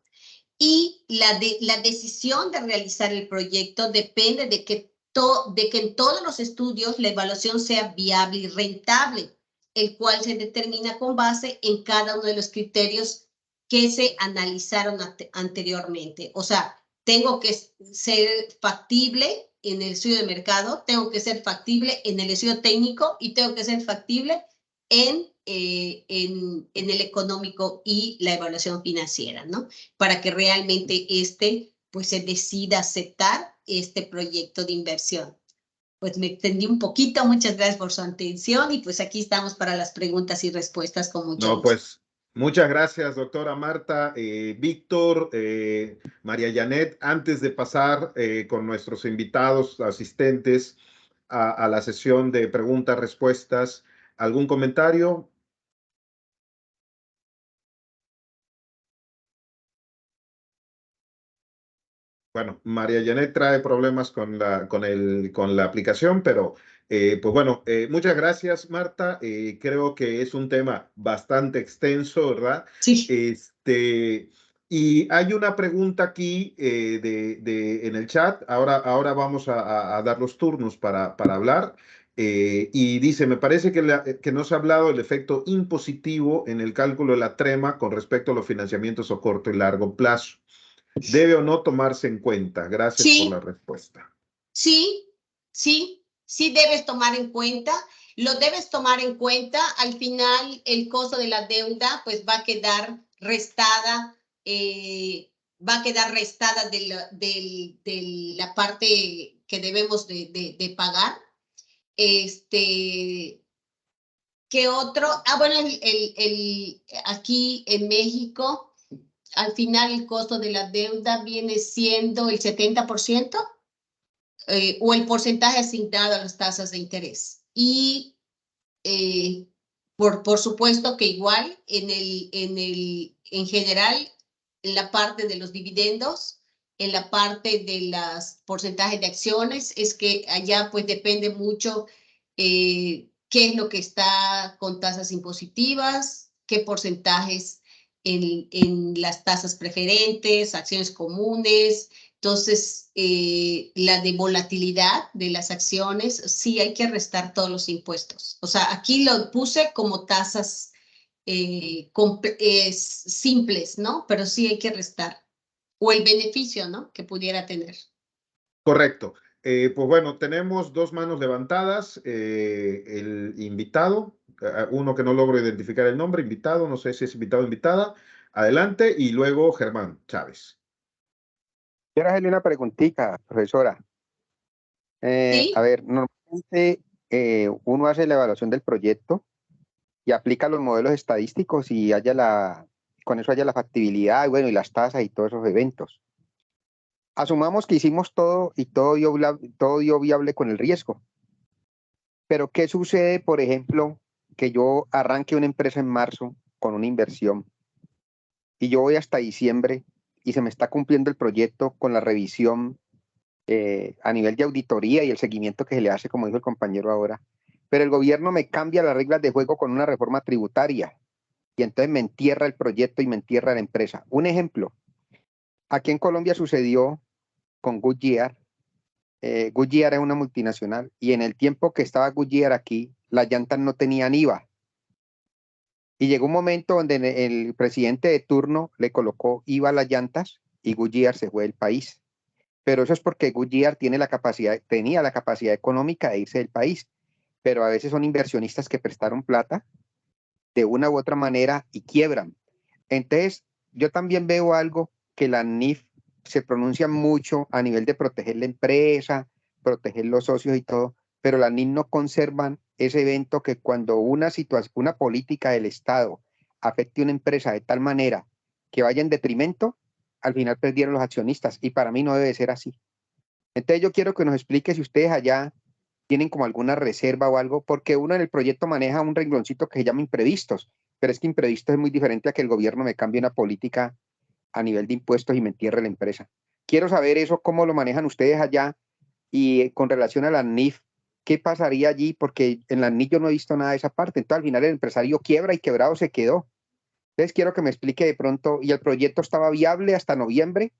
Y la decisión de realizar el proyecto depende de que en todos los estudios la evaluación sea viable y rentable. el cual se determina con base en cada uno de los criterios que se analizaron anteriormente. O sea, tengo que ser factible en el estudio de mercado, tengo que ser factible en el estudio técnico y tengo que ser factible en el económico y la evaluación financiera, ¿no? Para que realmente pues se decida aceptar este proyecto de inversión. Pues me extendí un poquito, muchas gracias por su atención y pues aquí estamos para las preguntas y respuestas con mucho No, gusto. pues muchas gracias, doctora Marta, Víctor, María Janet. Antes de pasar con nuestros invitados, asistentes a la sesión de preguntas-respuestas, ¿algún comentario? Bueno, María Janet trae problemas con la aplicación, pero pues bueno, muchas gracias, Marta. Creo que es un tema bastante extenso, ¿verdad? Sí. Y hay una pregunta aquí en el chat. Ahora vamos a dar los turnos para hablar. Y dice, me parece que no se ha hablado del efecto impositivo en el cálculo de la trema con respecto a los financiamientos a corto y largo plazo. ¿Debe o no tomarse en cuenta? Gracias por la respuesta. Sí debes tomar en cuenta. Lo debes tomar en cuenta. Al final, el costo de la deuda pues va a quedar restada, de la parte que debemos de pagar. ¿Qué otro? Bueno, aquí en México, al final el costo de la deuda viene siendo el 70%, o el porcentaje asignado a las tasas de interés. Y por supuesto que igual en general, en la parte de los dividendos, en la parte de los porcentajes de acciones, es que allá pues depende mucho qué es lo que está con tasas impositivas, qué porcentajes en las tasas preferentes, acciones comunes. Entonces, la de volatilidad de las acciones, sí hay que restar todos los impuestos. O sea, aquí lo puse como tasas simples, ¿no? Pero sí hay que restar. O el beneficio, ¿no? Que pudiera tener. Correcto. Pues bueno, tenemos dos manos levantadas. El invitado, uno que no logro identificar el nombre, invitado, no sé si es invitado o invitada. Adelante, y luego Germán Chávez. Quiero hacerle una preguntita, profesora. ¿Sí? A ver, normalmente uno hace la evaluación del proyecto y aplica los modelos estadísticos y con eso haya la factibilidad, bueno, y las tasas y todos esos eventos. Asumamos que hicimos todo y todo dio viable con el riesgo. Pero ¿qué sucede, por ejemplo, que yo arranque una empresa en marzo con una inversión y yo voy hasta diciembre y se me está cumpliendo el proyecto con la revisión a nivel de auditoría y el seguimiento que se le hace, como dijo el compañero ahora, pero el gobierno me cambia las reglas de juego con una reforma tributaria y entonces me entierra el proyecto y me entierra la empresa? Un ejemplo, aquí en Colombia sucedió con Goodyear. Goodyear es una multinacional y en el tiempo que estaba Goodyear aquí, las llantas no tenían IVA. Y llegó un momento donde el presidente de turno le colocó IVA a las llantas y Goodyear se fue del país. Pero eso es porque Goodyear tenía la capacidad económica de irse del país. Pero a veces son inversionistas que prestaron plata de una u otra manera y quiebran. Entonces, yo también veo algo que la NIF se pronuncia mucho a nivel de proteger la empresa, proteger los socios y todo, pero la NIF no conservan ese evento que cuando una política del Estado afecte a una empresa de tal manera que vaya en detrimento, al final perdieron los accionistas y para mí no debe ser así. Entonces yo quiero que nos explique si ustedes allá tienen como alguna reserva o algo, porque uno en el proyecto maneja un rengloncito que se llama imprevistos, pero es que imprevistos es muy diferente a que el gobierno me cambie una política a nivel de impuestos y me entierre la empresa. Quiero saber eso, cómo lo manejan ustedes allá y con relación a la NIF, ¿qué pasaría allí? Porque en la NIF yo no he visto nada de esa parte. Entonces al final el empresario quiebra y quebrado se quedó. Entonces quiero que me explique de pronto, y el proyecto estaba viable hasta noviembre,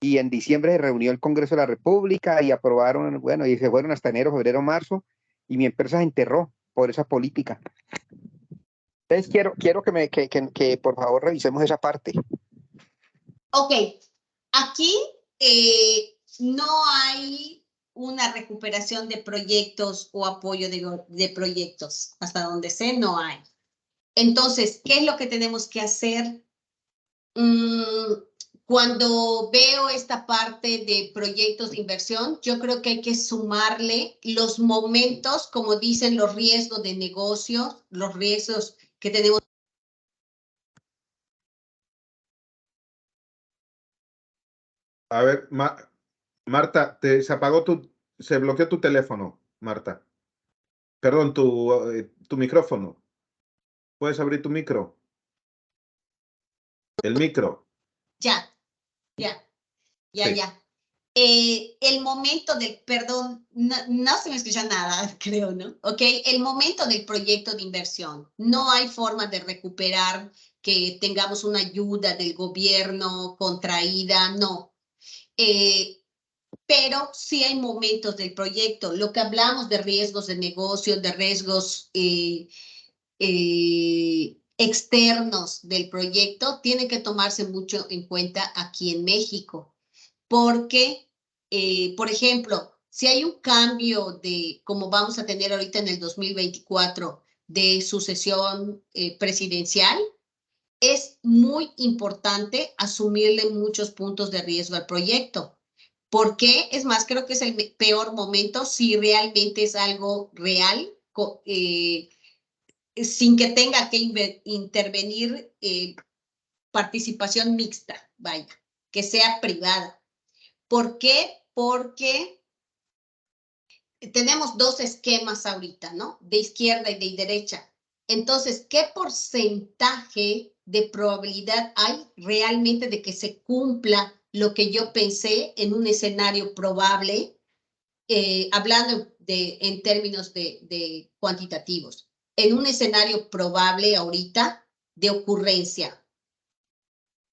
y en diciembre se reunió el Congreso de la República y aprobaron, bueno, y se fueron hasta enero, febrero, marzo, y mi empresa se enterró por esa política. Entonces quiero que por favor revisemos esa parte. Ok, aquí no hay una recuperación de proyectos o apoyo de proyectos. Hasta donde sé, no hay. Entonces, ¿qué es lo que tenemos que hacer? Cuando veo esta parte de proyectos de inversión, yo creo que hay que sumarle los momentos, como dicen, los riesgos de negocio, los riesgos que tenemos. A ver, Marta, se bloqueó tu teléfono, Marta. Perdón, tu micrófono. ¿Puedes abrir tu micro? El micro. Ya. Sí. El momento del, perdón, no se me escucha nada, creo, ¿no? Ok, el momento del proyecto de inversión. No hay forma de recuperar que tengamos una ayuda del gobierno contraída, no. Pero sí hay momentos del proyecto. Lo que hablamos de riesgos de negocio, de riesgos externos del proyecto, tiene que tomarse mucho en cuenta aquí en México. Porque, por ejemplo, si hay un cambio de, como vamos a tener ahorita en el 2024, de sucesión presidencial, es muy importante asumirle muchos puntos de riesgo al proyecto. ¿Por qué? Es más, creo que es el peor momento si realmente es algo real, sin que tenga que intervenir participación mixta, vaya, que sea privada. ¿Por qué? Porque tenemos dos esquemas ahorita, ¿no? De izquierda y de derecha. Entonces, ¿qué porcentaje de probabilidad hay realmente de que se cumpla lo que yo pensé en un escenario probable, hablando en términos de cuantitativos, en un escenario probable ahorita de ocurrencia?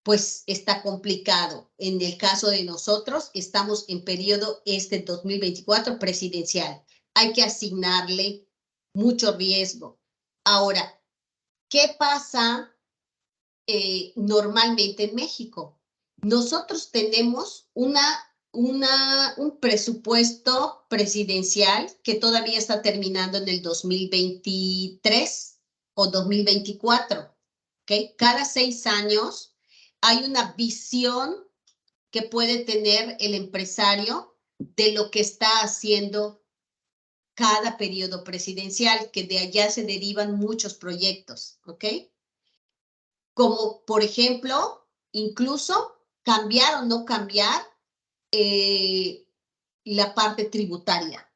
Pues está complicado. En el caso de nosotros, estamos en periodo 2024 presidencial. Hay que asignarle mucho riesgo. Ahora, ¿qué pasa normalmente en México? Nosotros tenemos un presupuesto presidencial que todavía está terminando en el 2023 o 2024. ¿Okay? Cada 6 años hay una visión que puede tener el empresario de lo que está haciendo cada periodo presidencial, que de allá se derivan muchos proyectos, ¿ok? Como, por ejemplo, incluso cambiar o no cambiar la parte tributaria,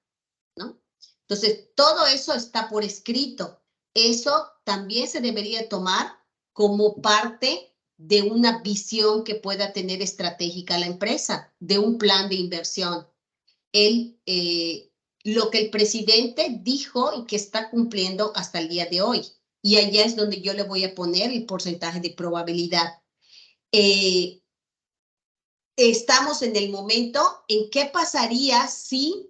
¿no? Entonces, todo eso está por escrito. Eso también se debería tomar como parte de una visión que pueda tener estratégica la empresa, de un plan de inversión. Lo que el presidente dijo y que está cumpliendo hasta el día de hoy. Y allá es donde yo le voy a poner el porcentaje de probabilidad. Estamos en el momento en qué pasaría si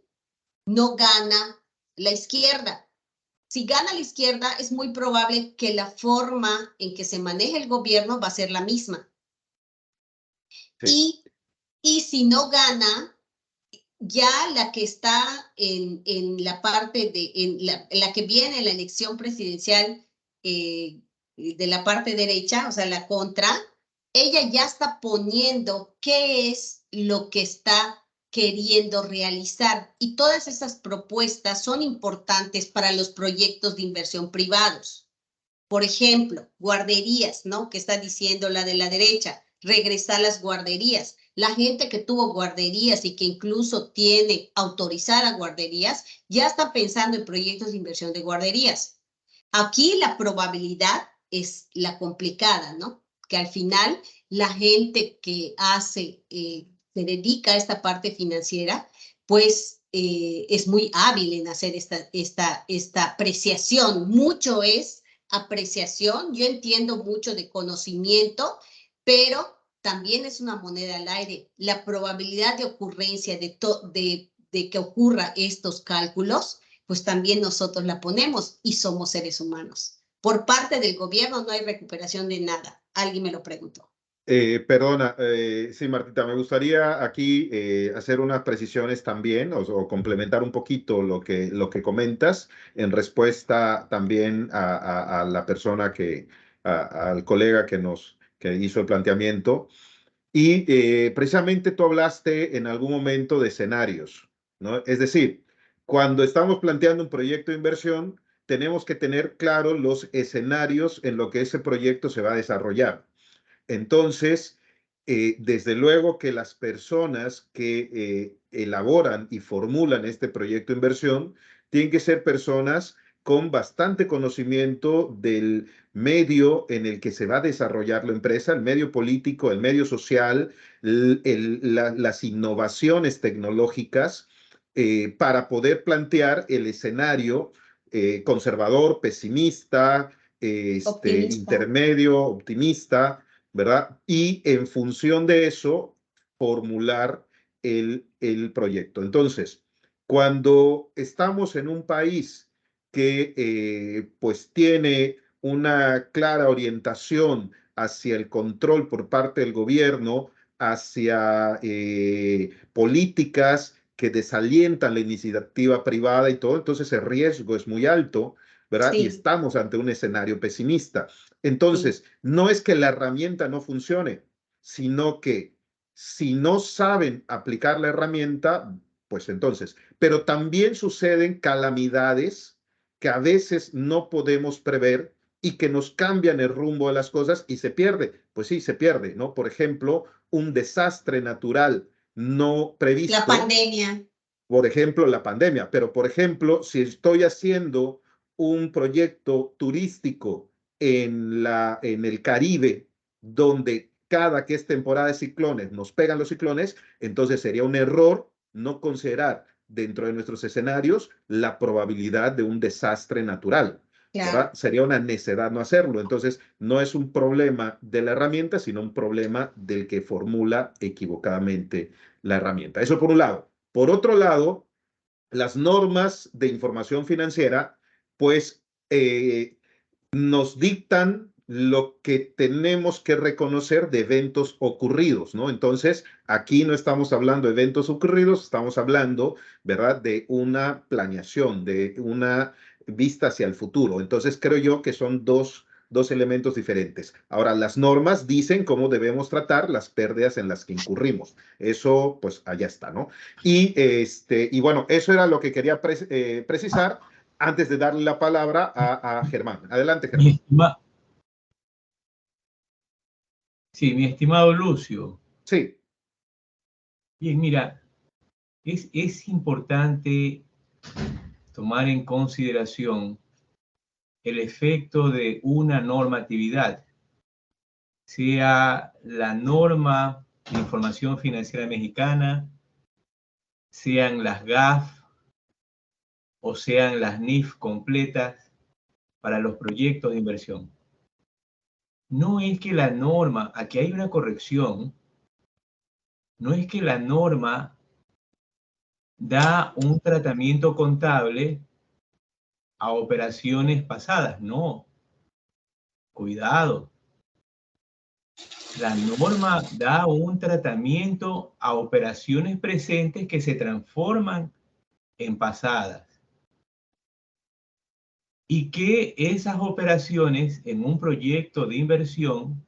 no gana la izquierda. Si gana la izquierda, es muy probable que la forma en que se maneje el gobierno va a ser la misma. Sí. Y si no gana, ya la que está en la parte en la que viene la elección presidencial de la parte derecha, o sea, la contra, ella ya está poniendo qué es lo que está queriendo realizar. Y todas esas propuestas son importantes para los proyectos de inversión privados. Por ejemplo, guarderías, ¿no? Que está diciendo la de la derecha, regresar las guarderías. La gente que tuvo guarderías y que incluso tiene autorizadas guarderías, ya está pensando en proyectos de inversión de guarderías. Aquí la probabilidad es la complicada, ¿no? Que al final la gente que se dedica a esta parte financiera, pues es muy hábil en hacer esta apreciación. Mucho es apreciación. Yo entiendo mucho de conocimiento, pero también es una moneda al aire. La probabilidad de ocurrencia de que ocurra estos cálculos, pues también nosotros la ponemos y somos seres humanos. Por parte del gobierno no hay recuperación de nada. Alguien me lo preguntó. Perdona, sí, Martita, me gustaría aquí hacer unas precisiones también o complementar un poquito lo que comentas en respuesta también a la persona al colega que hizo el planteamiento. Y precisamente tú hablaste en algún momento de escenarios, ¿no? Es decir, cuando estamos planteando un proyecto de inversión, tenemos que tener claros los escenarios en lo que ese proyecto se va a desarrollar. Entonces, desde luego que las personas que elaboran y formulan este proyecto de inversión tienen que ser personas con bastante conocimiento del medio en el que se va a desarrollar la empresa, el medio político, el medio social, las innovaciones tecnológicas, para poder plantear el escenario conservador, pesimista, intermedio, optimista, ¿verdad? Y en función de eso, formular el proyecto. Entonces, cuando estamos en un país que pues tiene una clara orientación hacia el control por parte del gobierno, hacia políticas que desalientan la iniciativa privada y todo, entonces el riesgo es muy alto, ¿verdad? Sí. Y estamos ante un escenario pesimista. Entonces, no es que la herramienta no funcione, sino que si no saben aplicar la herramienta, pues entonces, pero también suceden calamidades que a veces no podemos prever y que nos cambian el rumbo de las cosas y se pierde. Pues sí, se pierde, ¿no? Por ejemplo, un desastre natural no previsto. La pandemia. Por ejemplo, la pandemia. Pero, por ejemplo, si estoy haciendo un proyecto turístico en el Caribe, donde cada que es temporada de ciclones nos pegan los ciclones, entonces sería un error no considerar dentro de nuestros escenarios la probabilidad de un desastre natural. Claro. ¿Verdad? Sería una necedad no hacerlo. Entonces, no es un problema de la herramienta, sino un problema del que formula equivocadamente la herramienta. Eso por un lado. Por otro lado, las normas de información financiera, pues, nos dictan lo que tenemos que reconocer de eventos ocurridos, ¿no? Entonces, aquí no estamos hablando de eventos ocurridos, estamos hablando, ¿verdad?, de una planeación, de una vista hacia el futuro. Entonces, creo yo que son dos elementos diferentes. Ahora, las normas dicen cómo debemos tratar las pérdidas en las que incurrimos. Eso, pues, allá está, ¿no? Y bueno, eso era lo que quería precisar antes de darle la palabra a Germán. Adelante, Germán. Sí, mi estimado Lucio. Sí. Bien, mira, es importante tomar en consideración el efecto de una normatividad, sea la norma de información financiera mexicana, sean las GAF o sean las NIF completas para los proyectos de inversión. No es que la norma, aquí hay una corrección, no es que la norma da un tratamiento contable a operaciones pasadas, no. Cuidado. La norma da un tratamiento a operaciones presentes que se transforman en pasadas. Y que esas operaciones en un proyecto de inversión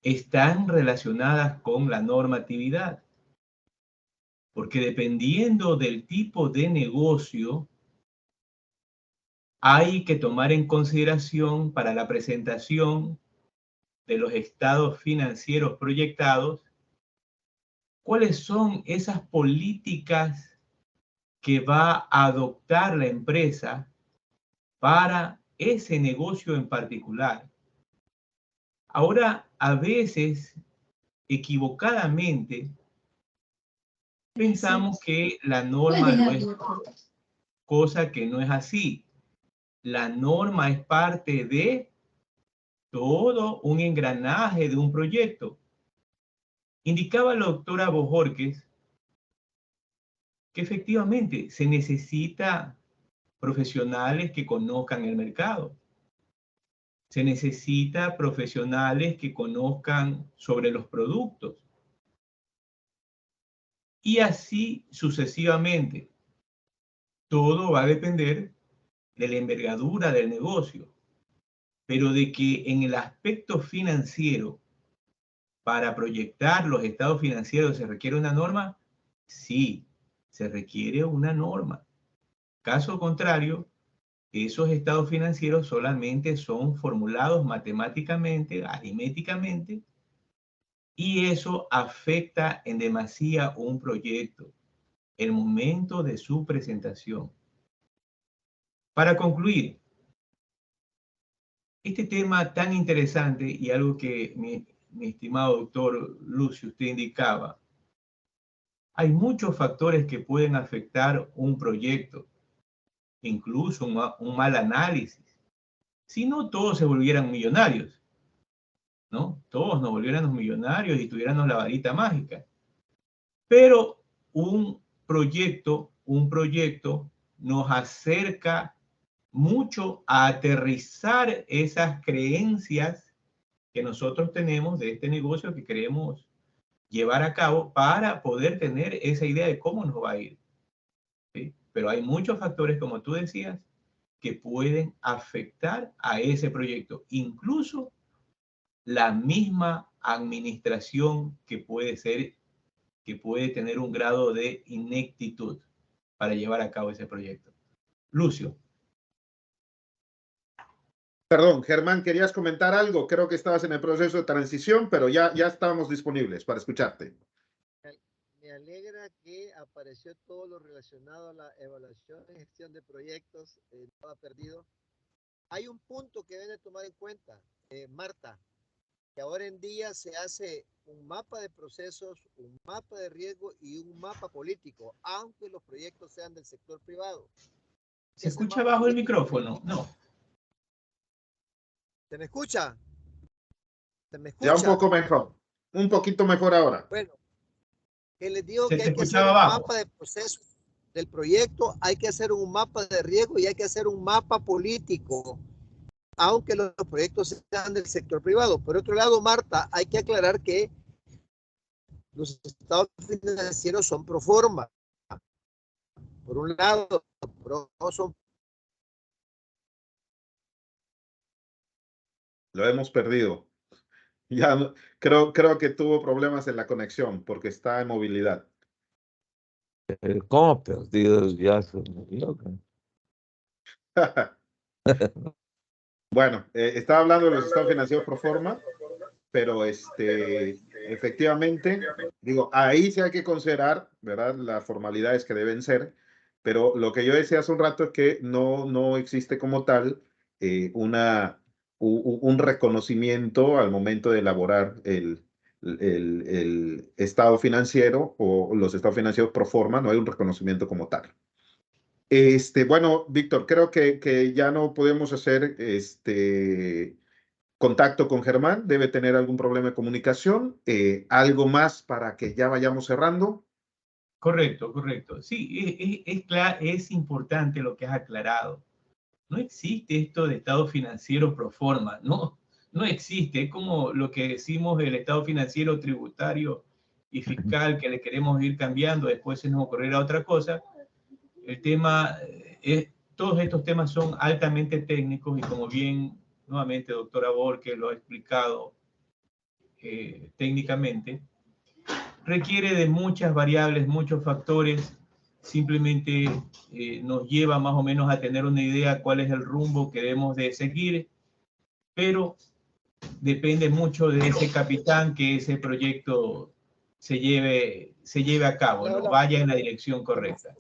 están relacionadas con la normatividad. Porque dependiendo del tipo de negocio, hay que tomar en consideración para la presentación de los estados financieros proyectados, cuáles son esas políticas que va a adoptar la empresa para ese negocio en particular. Ahora, a veces, equivocadamente, pensamos que la norma no es cosa que no es así. La norma es parte de todo un engranaje de un proyecto. Indicaba la doctora Bojorquez que efectivamente se necesita profesionales que conozcan el mercado. Se necesita profesionales que conozcan sobre los productos. Y así sucesivamente. Todo va a depender de la envergadura del negocio, pero de que en el aspecto financiero, para proyectar los estados financieros se requiere una norma, sí, se requiere una norma. Caso contrario, esos estados financieros solamente son formulados matemáticamente, aritméticamente, y eso afecta en demasía un proyecto, el momento de su presentación. Para concluir, este tema tan interesante y algo que mi estimado doctor Lucio, usted indicaba, hay muchos factores que pueden afectar un proyecto, incluso un mal análisis. Si no todos se volvieran millonarios, ¿no? Todos nos volviéramos millonarios y tuviéramos la varita mágica. Pero un proyecto nos acerca mucho a aterrizar esas creencias que nosotros tenemos de este negocio que queremos llevar a cabo para poder tener esa idea de cómo nos va a ir. ¿Sí? Pero hay muchos factores, como tú decías, que pueden afectar a ese proyecto. Incluso la misma administración que puede tener un grado de ineptitud para llevar a cabo ese proyecto. Lucio. Perdón, Germán, ¿querías comentar algo? Creo que estabas en el proceso de transición, pero ya estábamos disponibles para escucharte. Me alegra que apareció todo lo relacionado a la evaluación y gestión de proyectos. Estaba perdido. Hay un punto que deben de tomar en cuenta, Marta, que ahora en día se hace un mapa de procesos, un mapa de riesgo y un mapa político, aunque los proyectos sean del sector privado. ¿Se escucha bajo el micrófono? No. ¿Se me escucha? ¿Se me escucha? Ya un poco mejor, un poquito mejor ahora. Bueno, que les digo Se que te hay que hacer escuchaba un bajo. mapa de procesos del proyecto, hay que hacer un mapa de riesgo y hay que hacer un mapa político, aunque los proyectos sean del sector privado. Por otro lado, Marta, hay que aclarar que los estados financieros son pro forma. Por un lado, son... Lo hemos perdido. Ya creo que tuvo problemas en la conexión porque está en movilidad. ¿Cómo perdidos ya? Se murió. Bueno, estaba hablando de los estados financieros pro forma, pero efectivamente, digo, ahí sí hay que considerar, ¿verdad?, las formalidades que deben ser, pero lo que yo decía hace un rato es que no existe como tal un reconocimiento al momento de elaborar el estado financiero o los estados financieros pro forma, no hay un reconocimiento como tal. Bueno, Víctor, creo que ya no podemos hacer contacto con Germán, debe tener algún problema de comunicación. ¿Algo más para que ya vayamos cerrando? Correcto, correcto. Sí, es importante lo que has aclarado. No existe esto de estado financiero pro forma, no existe. Es como lo que decimos el estado financiero tributario y fiscal que le queremos ir cambiando, después se nos ocurrirá otra cosa. El tema todos estos temas son altamente técnicos y como bien, nuevamente, doctora Borque lo ha explicado técnicamente, requiere de muchas variables, muchos factores, simplemente nos lleva más o menos a tener una idea cuál es el rumbo que debemos de seguir, pero depende mucho de ese capitán que ese proyecto se lleve a cabo, ¿no? Vaya en la dirección correcta.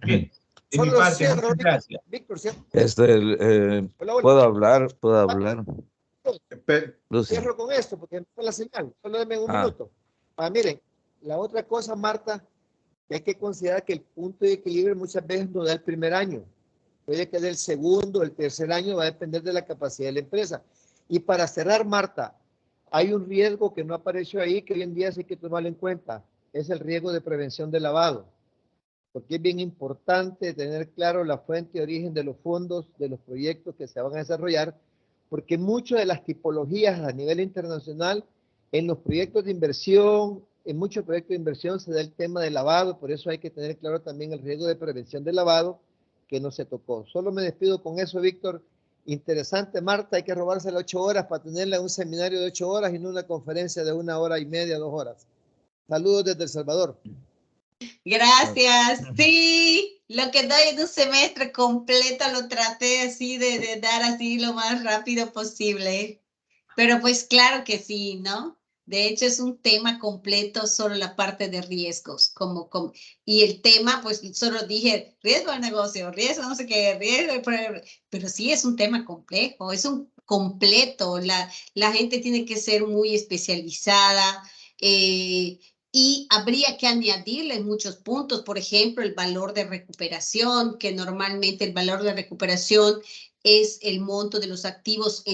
Bien, de mi parte, muchas gracias. Víctor, ¿puedo hablar? Cierro con esto porque no fue la señal. Solo denme un minuto. Miren, la otra cosa, Marta, que hay que considerar que el punto de equilibrio muchas veces no da el primer año. Puede que del segundo, el tercer año va a depender de la capacidad de la empresa. Y para cerrar, Marta, hay un riesgo que no apareció ahí, que hoy en día sí hay que tomarlo en cuenta. Es el riesgo de prevención de lavado. porque es bien importante tener claro la fuente y origen de los fondos, de los proyectos que se van a desarrollar, porque muchas de las tipologías a nivel internacional, en los proyectos de inversión, en muchos proyectos de inversión se da el tema de lavado, por eso hay que tener claro también el riesgo de prevención del lavado, que no se tocó. Solo me despido con eso, Víctor. Interesante, Marta, hay que robarse las 8 horas para tenerla en un seminario de 8 horas y no una conferencia de 1 hora y media, 2 horas. Saludos desde El Salvador. Gracias, sí, lo que doy en un semestre completo lo traté así de dar así lo más rápido posible, pero pues claro que sí, ¿no? De hecho es un tema completo, solo la parte de riesgos, y el tema, pues solo dije riesgo de negocio, riesgo no sé qué, riesgo, pero sí es un tema complejo, es un completo, la gente tiene que ser muy especializada, y habría que añadirle muchos puntos, por ejemplo, el valor de recuperación, que normalmente el valor de recuperación es el monto de los activos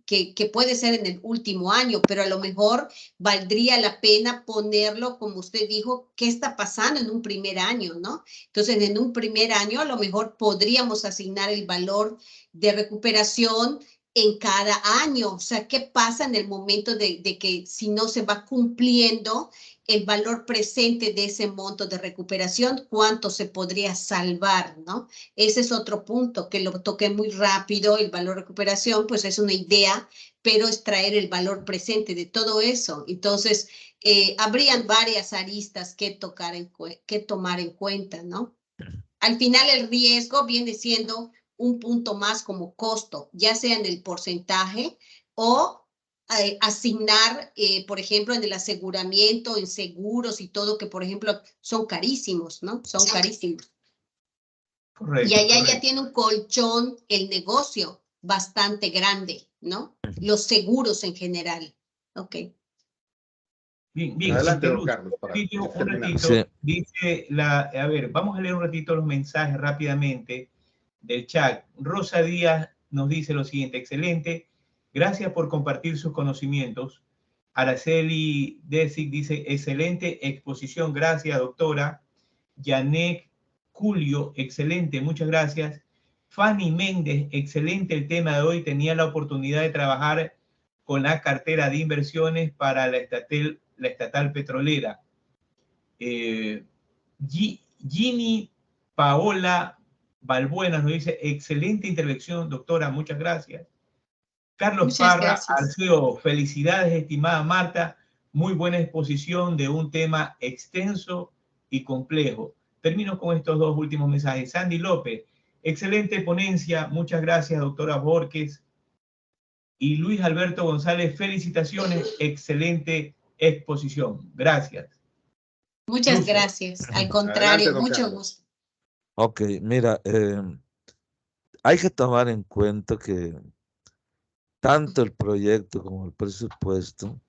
que puede ser en el último año, pero a lo mejor valdría la pena ponerlo, como usted dijo, qué está pasando en un primer año, ¿no? Entonces, en un primer año a lo mejor podríamos asignar el valor de recuperación en cada año, o sea, ¿qué pasa en el momento de que si no se va cumpliendo el valor presente de ese monto de recuperación, cuánto se podría salvar, ¿no? Ese es otro punto que lo toqué muy rápido, el valor de recuperación, pues es una idea, pero es traer el valor presente de todo eso. Entonces, habrían varias aristas que tomar en cuenta, ¿no? Al final el riesgo viene siendo un punto más como costo, ya sea en el porcentaje o asignar, por ejemplo, en el aseguramiento, en seguros y todo, que por ejemplo son carísimos, ¿no? Son carísimos. Correcto, y allá correcto. ya tiene un colchón el negocio bastante grande, ¿no? Los seguros en general. Ok. Bien, bien. Adelante, don Luz, Carlos, para un terminar. ratito, Sí. dice a ver, vamos a leer un ratito los mensajes rápidamente del chat. Rosa Díaz nos dice lo siguiente: excelente, gracias por compartir sus conocimientos. Araceli Desic dice, excelente exposición, gracias, doctora. Janek Julio, excelente, muchas gracias. Fanny Méndez, excelente el tema de hoy, tenía la oportunidad de trabajar con la cartera de inversiones para la estatal petrolera. Ginny Paola Balbuena nos dice, excelente intervención, doctora, muchas gracias. Carlos Muchas Parra gracias. Arceo, felicidades, estimada Marta, muy buena exposición de un tema extenso y complejo. Termino con estos dos últimos mensajes. Sandy López, excelente ponencia, muchas gracias, doctora Borges. Y Luis Alberto González, felicitaciones, excelente exposición. Gracias. Muchas Lucio. gracias. Al Adelante, contrario, don mucho Carlos. gusto. Ok, mira, hay que tomar en cuenta que tanto el proyecto como el presupuesto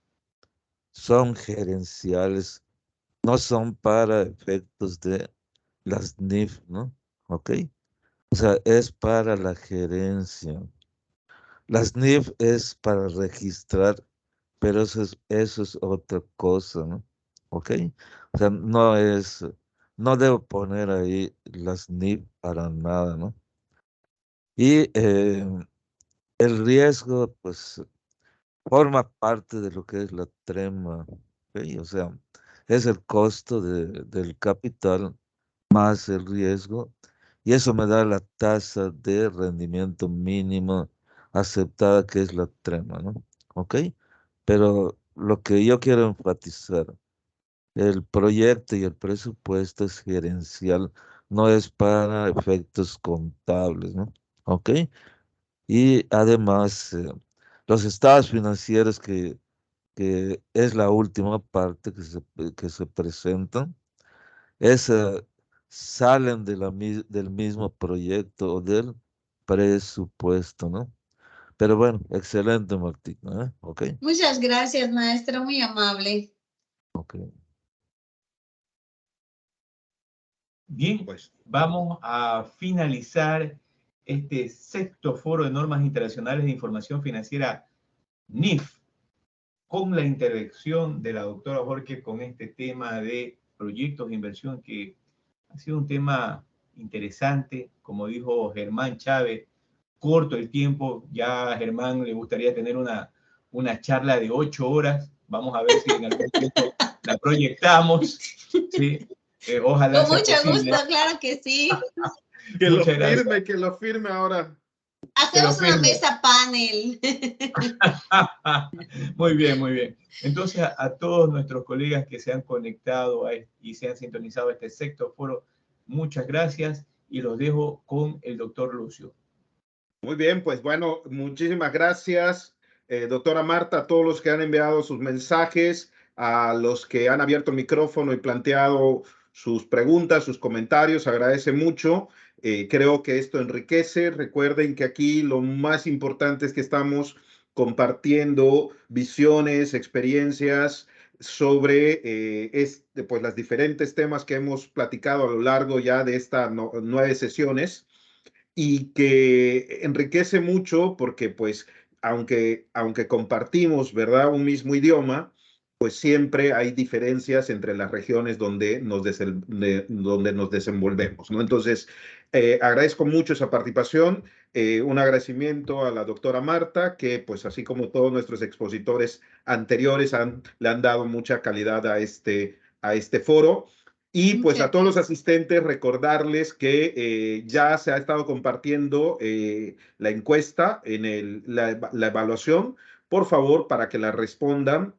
son gerenciales, no son para efectos de las NIF, ¿no? ¿Ok? O sea, es para la gerencia. Las NIF es para registrar, pero eso es otra cosa, ¿no? ¿Ok? O sea, no debo poner ahí las NIF para nada, ¿no? Y el riesgo, pues, forma parte de lo que es la trema, ¿ok? O sea, es el costo del capital más el riesgo, y eso me da la tasa de rendimiento mínimo aceptada, que es la trema, ¿no? ¿Ok? Pero lo que yo quiero enfatizar, el proyecto y el presupuesto es gerencial, no es para efectos contables, ¿no? ¿Ok? Y además, los estados financieros que es la última parte que se presentan, salen del mismo proyecto o del presupuesto, ¿no? Pero bueno, excelente, Martina, ¿eh? Ok, Muchas gracias, maestra, muy amable. ok. Bien, Pues, vamos a finalizar este sexto foro de normas internacionales de información financiera NIF con la intervención de la doctora Jorge con este tema de proyectos de inversión que Ha sido un tema interesante, como dijo Germán Chávez, corto el tiempo. Ya a Germán le gustaría tener una charla de 8 horas. Vamos a ver si en algún tiempo la proyectamos. ¿Sí? Ojalá Con sea mucho posible. gusto, claro que sí. Muchas gracias. Que lo firme ahora. Hacemos una firme. mesa panel. Muy bien, muy bien. Entonces, a todos nuestros colegas que se han conectado y se han sintonizado a este sexto foro, muchas gracias y los dejo con el doctor Lucio. Muy bien, pues bueno, muchísimas gracias, doctora Marta, a todos los que han enviado sus mensajes, a los que han abierto el micrófono y planteado sus preguntas, sus comentarios, agradece mucho. Creo que esto enriquece. Recuerden que aquí lo más importante es que estamos compartiendo visiones, experiencias sobre pues, las diferentes temas que hemos platicado a lo largo ya de estas 9 sesiones, y que enriquece mucho porque, pues, aunque compartimos, ¿verdad?, un mismo idioma, pues siempre hay diferencias entre las regiones donde nos desenvolvemos, ¿no? Entonces, agradezco mucho esa participación, un agradecimiento a la doctora Marta, que, pues, así como todos nuestros expositores anteriores, le han dado mucha calidad a este foro. Y pues a todos los asistentes recordarles que ya se ha estado compartiendo la encuesta en la evaluación, por favor, para que la respondan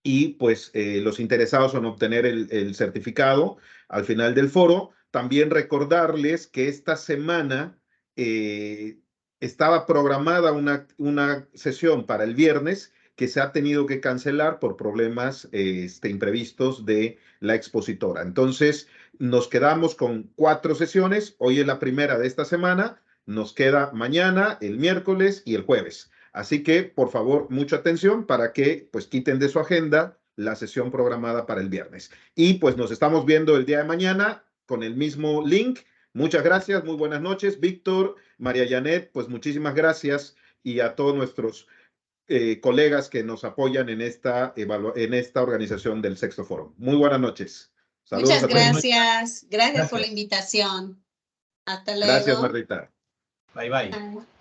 y pues los interesados en obtener el certificado al final del foro. También recordarles que esta semana estaba programada una sesión para el viernes que se ha tenido que cancelar por problemas imprevistos de la expositora. Entonces, nos quedamos con 4 sesiones. Hoy es la primera de esta semana. Nos queda mañana, el miércoles y el jueves. Así que, por favor, mucha atención para que pues quiten de su agenda la sesión programada para el viernes. Y pues nos estamos viendo el día de mañana con el mismo link. Muchas gracias, muy buenas noches. Víctor, María Janet, pues muchísimas gracias, y a todos nuestros colegas que nos apoyan en esta organización del Sexto Foro. Muy buenas noches. Saludos. Muchas a todos. gracias. Gracias por la invitación. Hasta luego. Gracias, Marrita. Bye, bye.